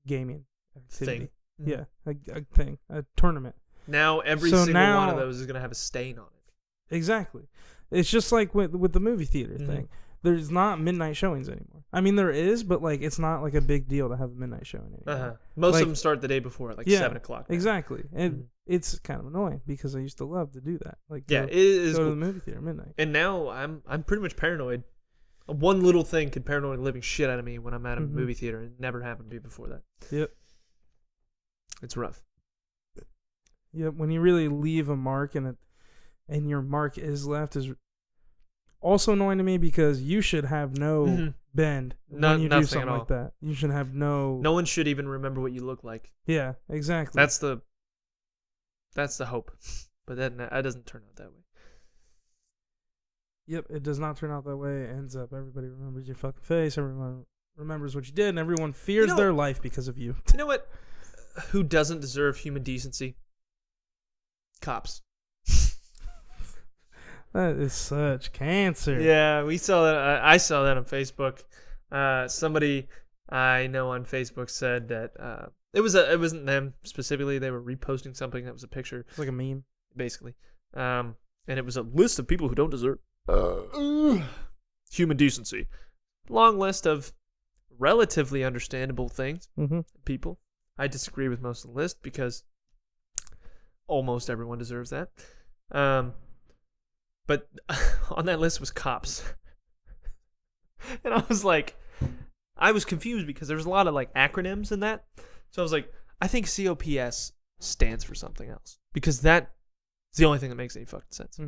gaming activity. Thing. Yeah, a thing, a tournament. Now every single one of those is gonna have a stain on it. Exactly. It's just like with the movie theater thing. There's not midnight showings anymore. I mean, there is, but like it's not like a big deal to have a midnight showing anymore. Most of them start the day before, at 7 o'clock. Now. Exactly, and it's kind of annoying because I used to love to do that. Like, it is go to the movie theater at midnight. And now I'm pretty much paranoid. One little thing could paranoid the living shit out of me when I'm at a movie theater. It never happened to me before that. Yep, it's rough. Yep, when you really leave a mark and your mark is left is also annoying to me because you should have no bend when you do something like that. You should have no. No one should even remember what you look like. Yeah, exactly. That's the hope, but that doesn't turn out that way. Yep, it does not turn out that way. It ends up everybody remembers your fucking face. Everyone remembers what you did, and everyone fears their life because of you. You know what? Who doesn't deserve human decency? Cops. That is such cancer. Yeah, we saw that. I saw that on Facebook. Somebody I know on Facebook said that it wasn't them specifically. They were reposting something that was a picture. It's like a meme, basically. And it was a list of people who don't deserve human decency. Long list of relatively understandable things. People. I disagree with most of the list because almost everyone deserves that. But on that list was cops. And I was like, I was confused because there was a lot of like acronyms in that. So I was like, I think COPS stands for something else because that's the only thing that makes any fucking sense.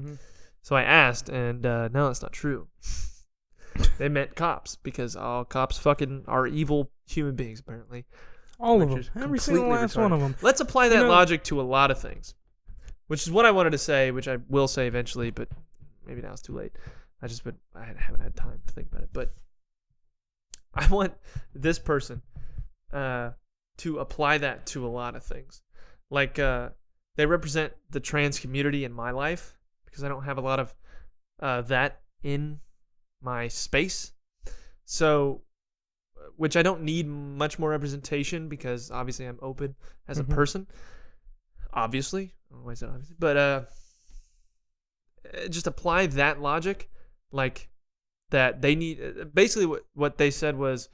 So I asked, and no, that's not true. They meant cops because all cops fucking are evil human beings, apparently. All of them. Every single last one of them. Let's apply that logic to a lot of things, which is what I wanted to say, which I will say eventually, but maybe now it's too late. I haven't had time to think about it. But I want this person to apply that to a lot of things. Like, they represent the trans community in my life because I don't have a lot of that in my space. So, which I don't need much more representation because obviously I'm open as a person. Obviously. I don't know why I said obviously. But just apply that logic. Like, that they need... Basically, what they said was...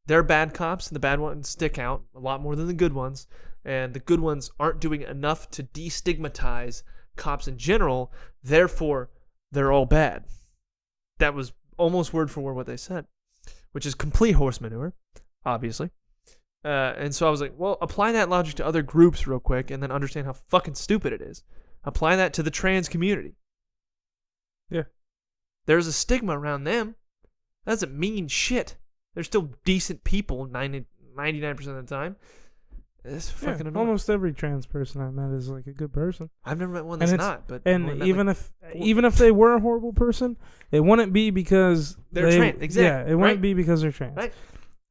they're bad cops, and the bad ones stick out a lot more than the good ones. And the good ones aren't doing enough to destigmatize cops in general. Therefore, they're all bad. That was almost word for word what they said, which is complete horse manure, obviously. And so I was like, well, apply that logic to other groups real quick and then understand how fucking stupid it is. Apply that to the trans community. Yeah. There's a stigma around them. That doesn't mean shit. They're still decent people 99% of the time. It's fucking annoying. Almost every trans person I met is like a good person. I've never met one that's not. But even if they were a horrible person, it wouldn't be because they're trans. Exactly. Yeah, it wouldn't be because they're trans. Right.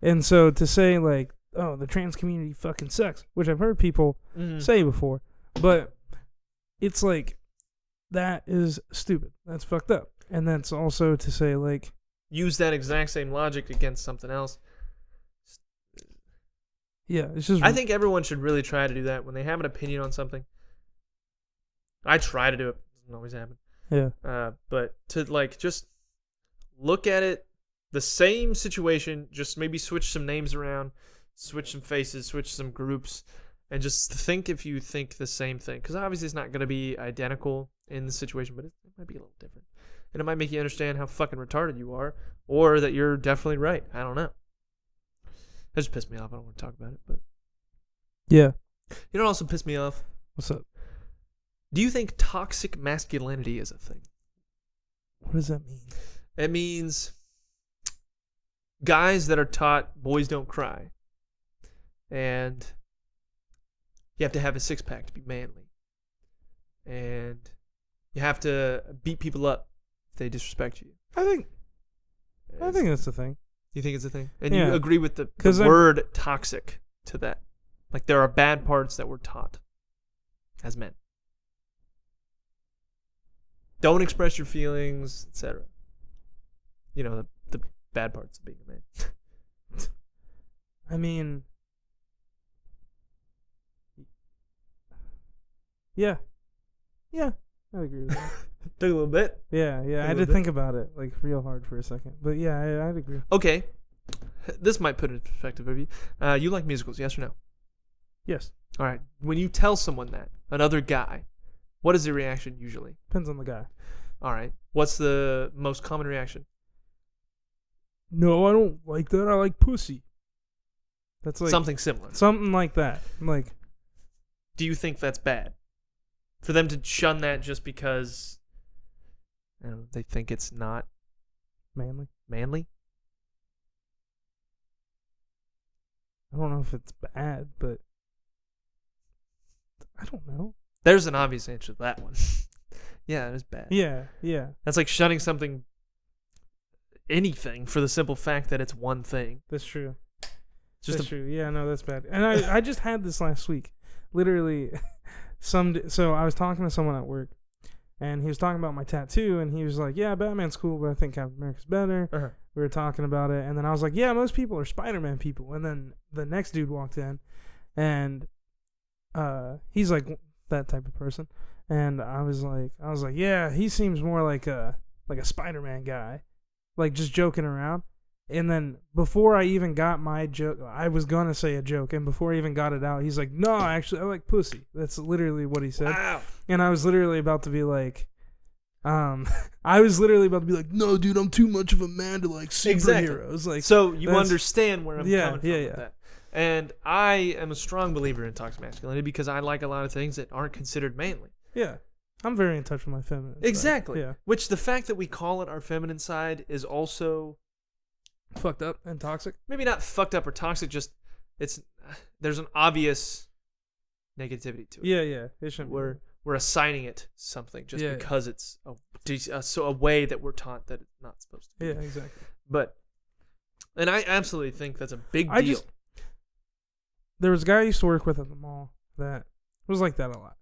And so to say like, oh, the trans community fucking sucks, which I've heard people say before, but it's like that is stupid. That's fucked up. And that's also to say like, use that exact same logic against something else. Yeah, it's just. I think everyone should really try to do that when they have an opinion on something. I try to do it. It doesn't always happen. Yeah. But to like just look at it, the same situation, just maybe switch some names around, switch some faces, switch some groups, and just think if you think the same thing. Because obviously it's not going to be identical in the situation, but it might be a little different. And it might make you understand how fucking retarded you are, or that you're definitely right. I don't know. That just pissed me off. I don't want to talk about it, but yeah. You know what also pissed me off? What's up? Do you think toxic masculinity is a thing? What does that mean? It means guys that are taught boys don't cry, and you have to have a six pack to be manly, and you have to beat people up if they disrespect you. I think that's the thing. You think it's a thing, and Yeah. you agree with the 'Cause word toxic to that. Like there are bad parts that we're taught as men. Don't express your feelings, etc. You know, the bad parts of being a man. I mean, yeah, I agree with that. Took a little bit. Yeah, I had to think about it like real hard for a second, but yeah, I'd agree. Okay, this might put it in perspective of you. You like musicals, yes or no? Yes, All right. When you tell someone that, another guy, what is the reaction usually? depends on the guy. All right. What's the most common reaction? No, I don't like that. I like pussy. That's like Something similar. something like that. Like, Do you think that's bad? For them to shun that just because I don't know, they think it's not manly. manly? I don't know if it's bad, but I don't know. There's an obvious answer to that one. Yeah, it is bad. Yeah. That's like shunning anything for the simple fact that it's one thing. That's true. Just That's true. Yeah, no, that's bad. And I just had this last week. Literally, so I was talking to someone at work, and he was talking about my tattoo, and he was like, "Yeah, Batman's cool, but I think Captain America's better." Uh-huh. We were talking about it, and then I was like, "Yeah, most people are Spider-Man people." And then the next dude walked in, and he's like that type of person, and I was like, "Yeah, he seems more like a Spider-Man guy, like just joking around." And then before I even got my joke, I was gonna say a joke, and before I even got it out, he's like, "No, actually, I like pussy." That's literally what he said. Wow. And I was literally about to be like, "No, dude, I'm too much of a man to like superheroes." Exactly. Like, So you that's- understand where I'm coming from yeah. with that. And I am a strong believer in toxic masculinity because I like a lot of things that aren't considered manly. yeah, I'm very in touch with my feminine side. Exactly. Yeah, Which the fact that we call it our feminine side is also fucked up and toxic. maybe not fucked up or toxic, just there's an obvious negativity to it. Yeah, it shouldn't be. We're assigning it something just Yeah. because it's a way that we're taught that it's not supposed to be. Yeah, exactly. And I absolutely think that's a big deal. There was a guy I used to work with at the mall that was like that a lot,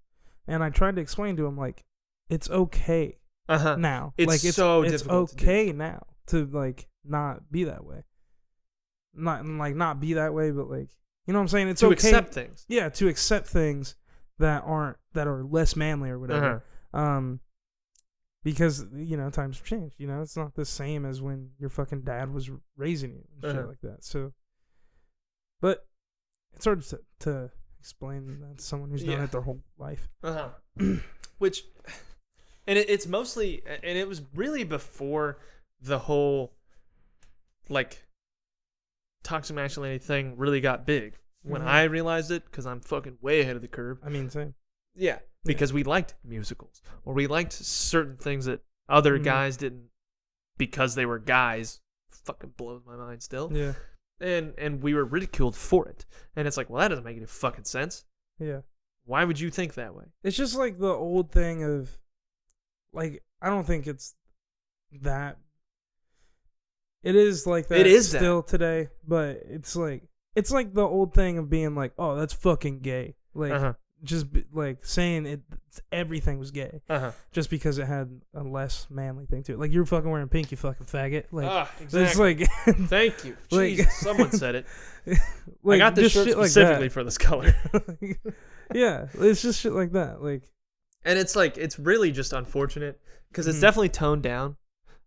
and I tried to explain to him like, it's okay now. It's like so it's difficult to do. okay now to like not be that way. Not be that way, but like, you know what I'm saying? It's to okay. accept things. Yeah, to accept things that are less manly or whatever. Because times have changed. It's not the same as when your fucking dad was raising you and shit like that. So, but it's hard to explain that to someone who's done it their whole life. Which, and it's mostly, and it was really before the whole like toxic masculinity thing really got big. When I realized it, because I'm fucking way ahead of the curve. I mean, same. Yeah, because we liked musicals, or we liked certain things that other guys didn't, because they were guys. Fucking blows my mind still. Yeah. And we were ridiculed for it. And it's like, well, that doesn't make any fucking sense. Yeah. Why would you think that way? It's just like the old thing of, like, I don't think it's that. It is like that. It is still today, but it's like the old thing of being like, oh, that's fucking gay. Like, like saying everything was gay, just because it had a less manly thing to it. Like, you're fucking wearing pink, you fucking faggot. Like, exactly. it's like, thank you. Like- Jesus, someone said it. like, I got this just shirt shit like specifically that. for this color. Yeah, it's just shit like that. Like, And it's like, it's really just unfortunate because it's definitely toned down,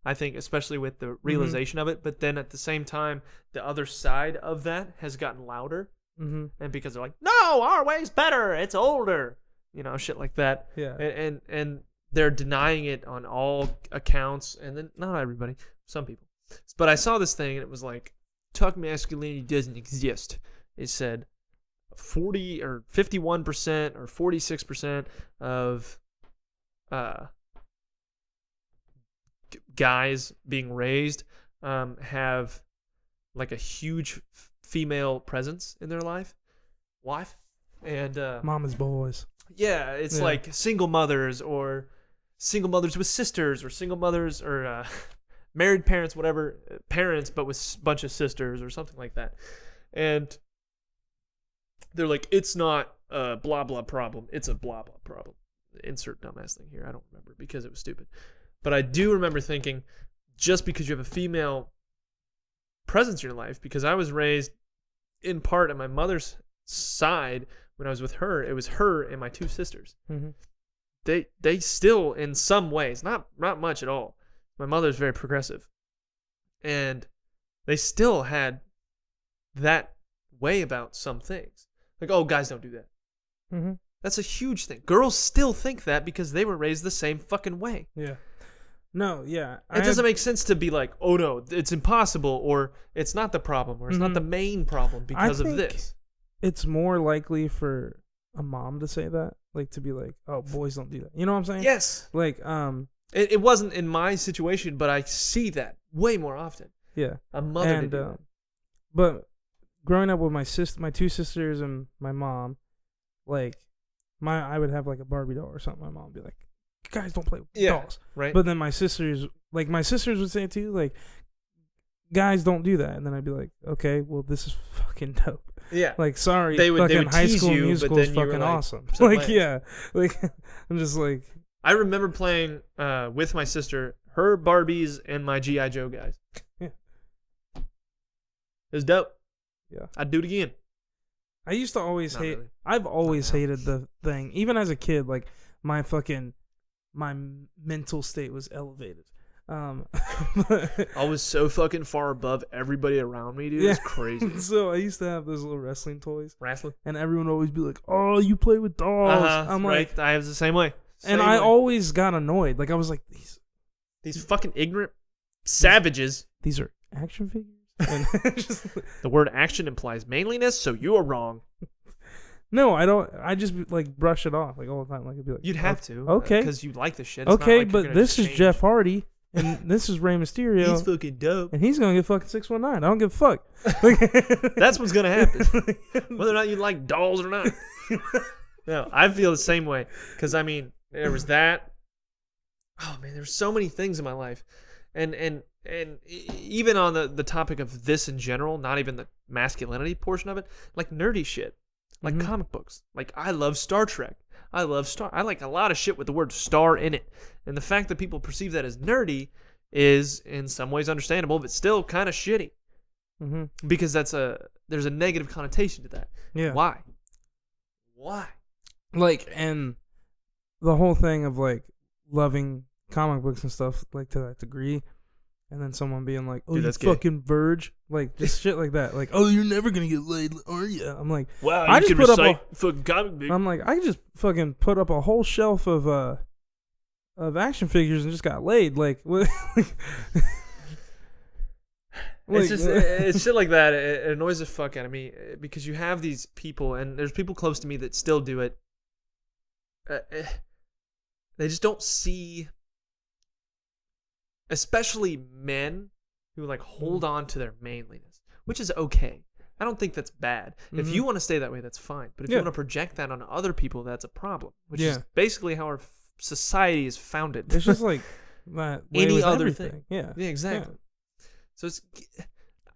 I think, especially with the realization of it. But then at the same time, the other side of that has gotten louder. And because they're like, no, our way's better. It's older. Shit like that. yeah. And they're denying it on all accounts. And then not everybody, some people. But I saw this thing and it was like, toxic masculinity doesn't exist. It said 40 or 51% or 46% of guys being raised have like a huge female presence in their life. And Mama's boys. yeah, it's like single mothers or single mothers with sisters or single mothers or married parents, whatever, parents but with a bunch of sisters or something like that. And they're like, it's not a blah blah problem, it's a blah blah problem. Insert dumbass thing here. I don't remember because it was stupid. But I do remember thinking, just because you have a female presence in your life, because I was raised in part on my mother's side. When I was with her, it was her and my two sisters. Mm-hmm. They still, in some ways, not much at all. My mother's very progressive, and they still had that way about some things. Like, oh, guys don't do that. Mm-hmm. That's a huge thing. Girls still think that because they were raised the same fucking way. Yeah. No, yeah. It doesn't make sense to be like, oh no, it's impossible, or it's not the problem, or it's not the main problem because of this. It's more likely for a mom to say that, like to be like, "Oh, boys don't do that." You know what I'm saying? Yes. Like, it wasn't in my situation, but I see that way more often. Yeah. A mother to do that. But growing up with my two sisters and my mom, like, I would have like a Barbie doll or something. My mom would be like, "Guys don't play with dolls." Right. But then my sisters would say it too, like, "Guys don't do that," and then I'd be like, "Okay, well, this is fucking dope." Yeah. Like, sorry, they would High tease School you, Musical but is then you were fucking like, awesome. like, Like, yeah, like I'm just like. I remember playing with my sister, her Barbies and my G.I. Joe guys. Yeah. It was dope. Yeah. I'd do it again. I used to always Not hate. really. I've always hated the thing, even as a kid. Like my mental state was elevated. I was so fucking far above everybody around me, dude. It was crazy. So I used to have those little wrestling toys. Wrestling? And everyone would always be like, "Oh, you play with dolls." I'm right. like, I was the same way. And I always got annoyed. Like I was like, these fucking ignorant savages. These are action figures. And the word action implies manliness, so you are wrong. No, I don't. I just like brush it off like all the time. Like I'd be like, you'd have to, okay, because you like the shit. It's okay, not like but this is Jeff Hardy, and this is Rey Mysterio. He's fucking dope, and he's gonna get fucking 619. I don't give a fuck. Like, that's what's gonna happen, whether or not you like dolls or not. No, I feel the same way, because I mean, there was that. Oh man, there's so many things in my life, and even on the topic of this in general, not even the masculinity portion of it, like nerdy shit. Like comic books. Like, I love Star Trek. I like a lot of shit with the word star in it. And the fact that people perceive that as nerdy is in some ways understandable, but still kind of shitty. Mm-hmm. Because there's a negative connotation to that. Yeah. Why? Like, and the whole thing of like loving comic books and stuff like to that degree, and then someone being like, "Oh, dude, you fucking Verge," like just shit like that. Like, "Oh, you're never gonna get laid, are you?" I'm like, "Wow, I you just can put recite up fucking comic book." I'm like, I just fucking put up a whole shelf of action figures and just got laid. Like, what? It's just it's shit like that. It annoys the fuck out of me because you have these people, and there's people close to me that still do it. They just don't see, especially men who like hold on to their manliness, which is okay. I don't think that's bad. Mm-hmm. If you want to stay that way, that's fine. But if you want to project that on other people, that's a problem. Which is basically how our society is founded. It's just like that any other everything. thing. Yeah, exactly. Yeah. So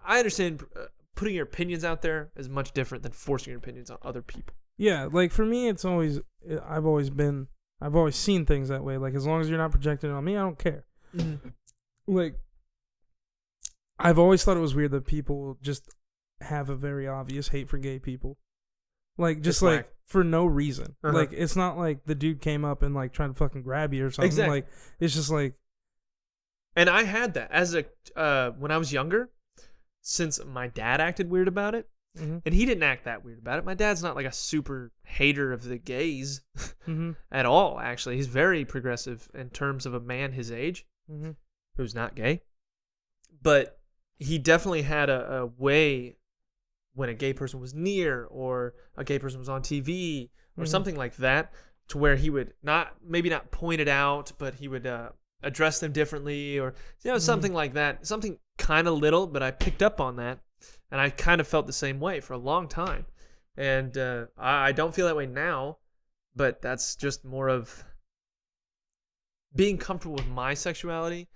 I understand putting your opinions out there is much different than forcing your opinions on other people. Yeah, like for me, it's always I've always seen things that way. Like as long as you're not projecting it on me, I don't care. Mm-hmm. Like I've always thought it was weird that people just have a very obvious hate for gay people. Like just like whack. For no reason. Uh-huh. Like it's not like the dude came up and like trying to fucking grab you or something. Exactly. Like it's just like. And I had that as when I was younger, since my dad acted weird about it, and he didn't act that weird about it. My dad's not like a super hater of the gays at all, actually. He's very progressive in terms of a man his age who's not gay. But he definitely had a way when a gay person was near or a gay person was on TV or something like that to where he would maybe not point it out, but he would address them differently or something like that. Something kind of little, but I picked up on that. And I kind of felt the same way for a long time. And I don't feel that way now, but that's just more of being comfortable with my sexuality.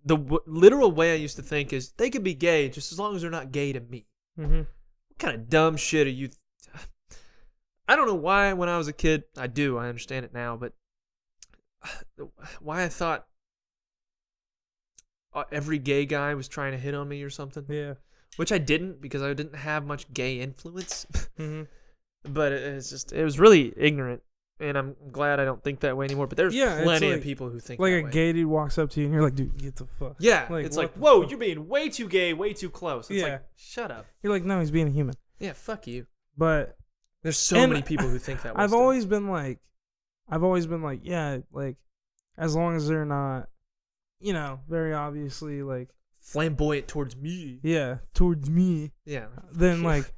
The literal way I used to think is they could be gay just as long as they're not gay to me. Mm-hmm. What kind of dumb shit are you? I don't know why when I was a kid, I understand it now, but why I thought every gay guy was trying to hit on me or something. Yeah. Which I didn't because I didn't have much gay influence. Mm-hmm. But it was really ignorant. And I'm glad I don't think that way anymore. But there's plenty of people who think like that a way. gay dude walks up to you and you're like, dude, get the fuck. Yeah. Like, it's what like, the whoa, fuck? you're being way too gay, way too close. It's like, shut up. You're like, no, he's being a human. Yeah, fuck you. But there's so many people who think that way. I've always been like, yeah, like, as long as they're not, very obviously, like, flamboyant towards me. Yeah, towards me. Yeah. Then, like,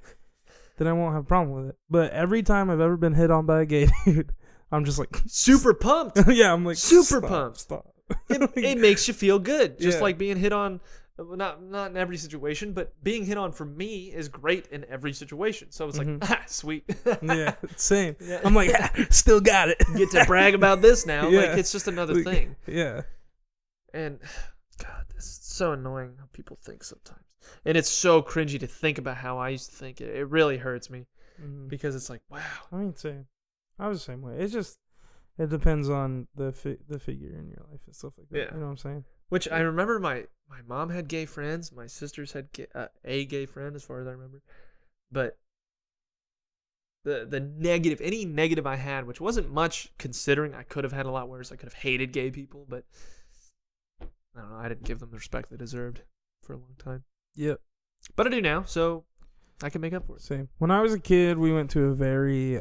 then I won't have a problem with it. But every time I've ever been hit on by a gay dude, I'm just like super pumped. Yeah, I'm like super pumped. Stop. It makes you feel good, just Yeah. like being hit on. Not in every situation, but being hit on for me is great in every situation. So it's like, sweet. Yeah, same. Yeah. I'm like, still got it. Get to brag about this now. Yeah. Like it's just another thing. Yeah. And God, this is so annoying how people think sometimes. And it's so cringy to think about how I used to think. It really hurts me because it's like, wow. I mean, same. I was the same way. It's just, it depends on the figure in your life and stuff like that. Yeah. You know what I'm saying? Which I remember my mom had gay friends. My sisters had a gay friend, as far as I remember. But the negative, any negative I had, which wasn't much considering I could have had a lot worse. I could have hated gay people, but I don't know. I didn't give them the respect they deserved for a long time. Yep. But I do now, so I can make up for it. Same. When I was a kid, we went to a very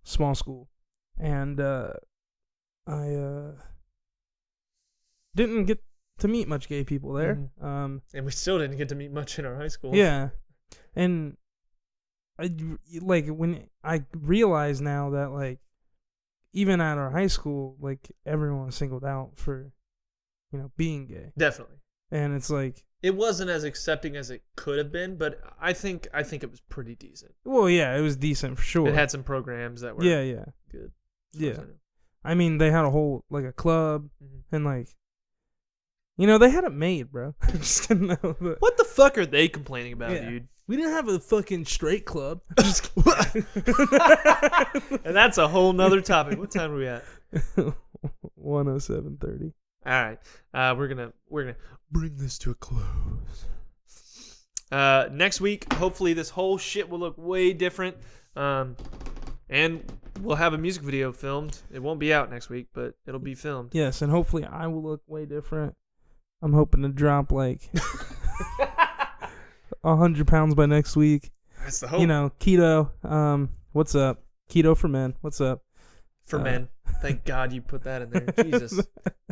small school, and I didn't get to meet much gay people there. And we still didn't get to meet much in our high school. Yeah, and when I realize now that like even at our high school, like everyone was singled out for being gay. Definitely. And it's like it wasn't as accepting as it could have been, but I think it was pretty decent. Well, yeah, it was decent for sure. It had some programs that were good. Yeah. I mean, they had a whole a club and they had it made, bro. I'm just kidding. No, but what the fuck are they complaining about, dude? We didn't have a fucking straight club. And that's a whole nother topic. What time are we at? 1:07:30. All right. We're gonna bring this to a close. Next week, hopefully this whole shit will look way different. And we'll have a music video filmed. It won't be out next week, but it'll be filmed. Yes, and hopefully I will look way different. I'm hoping to drop 100 pounds by next week. That's the hope. Keto. What's up? Keto for men. What's up? For men. Thank God you put that in there. Jesus.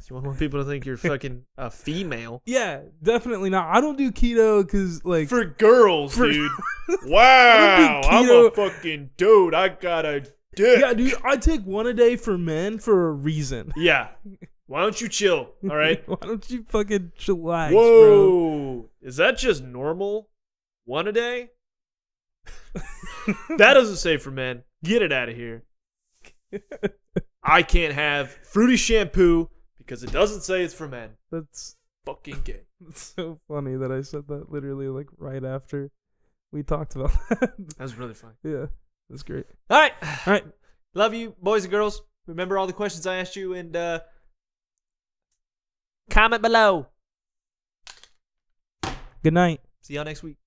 You want people to think you're fucking a female. Yeah, definitely not. I don't do keto because for girls, dude. Wow, I'm a fucking dude. I got a dick. Yeah, dude. I take one a day for men for a reason. Yeah. Why don't you chill? All right. Why don't you fucking chillax, Whoa. bro? Is that just normal? One a day? That doesn't say for men. Get it out of here. I can't have fruity shampoo because it doesn't say it's for men. That's fucking gay. It's so funny that I said that literally right after we talked about that. That was really fun. Yeah, that's great. All right. All right. Love you, boys and girls. Remember all the questions I asked you and comment below. Good night. See y'all next week.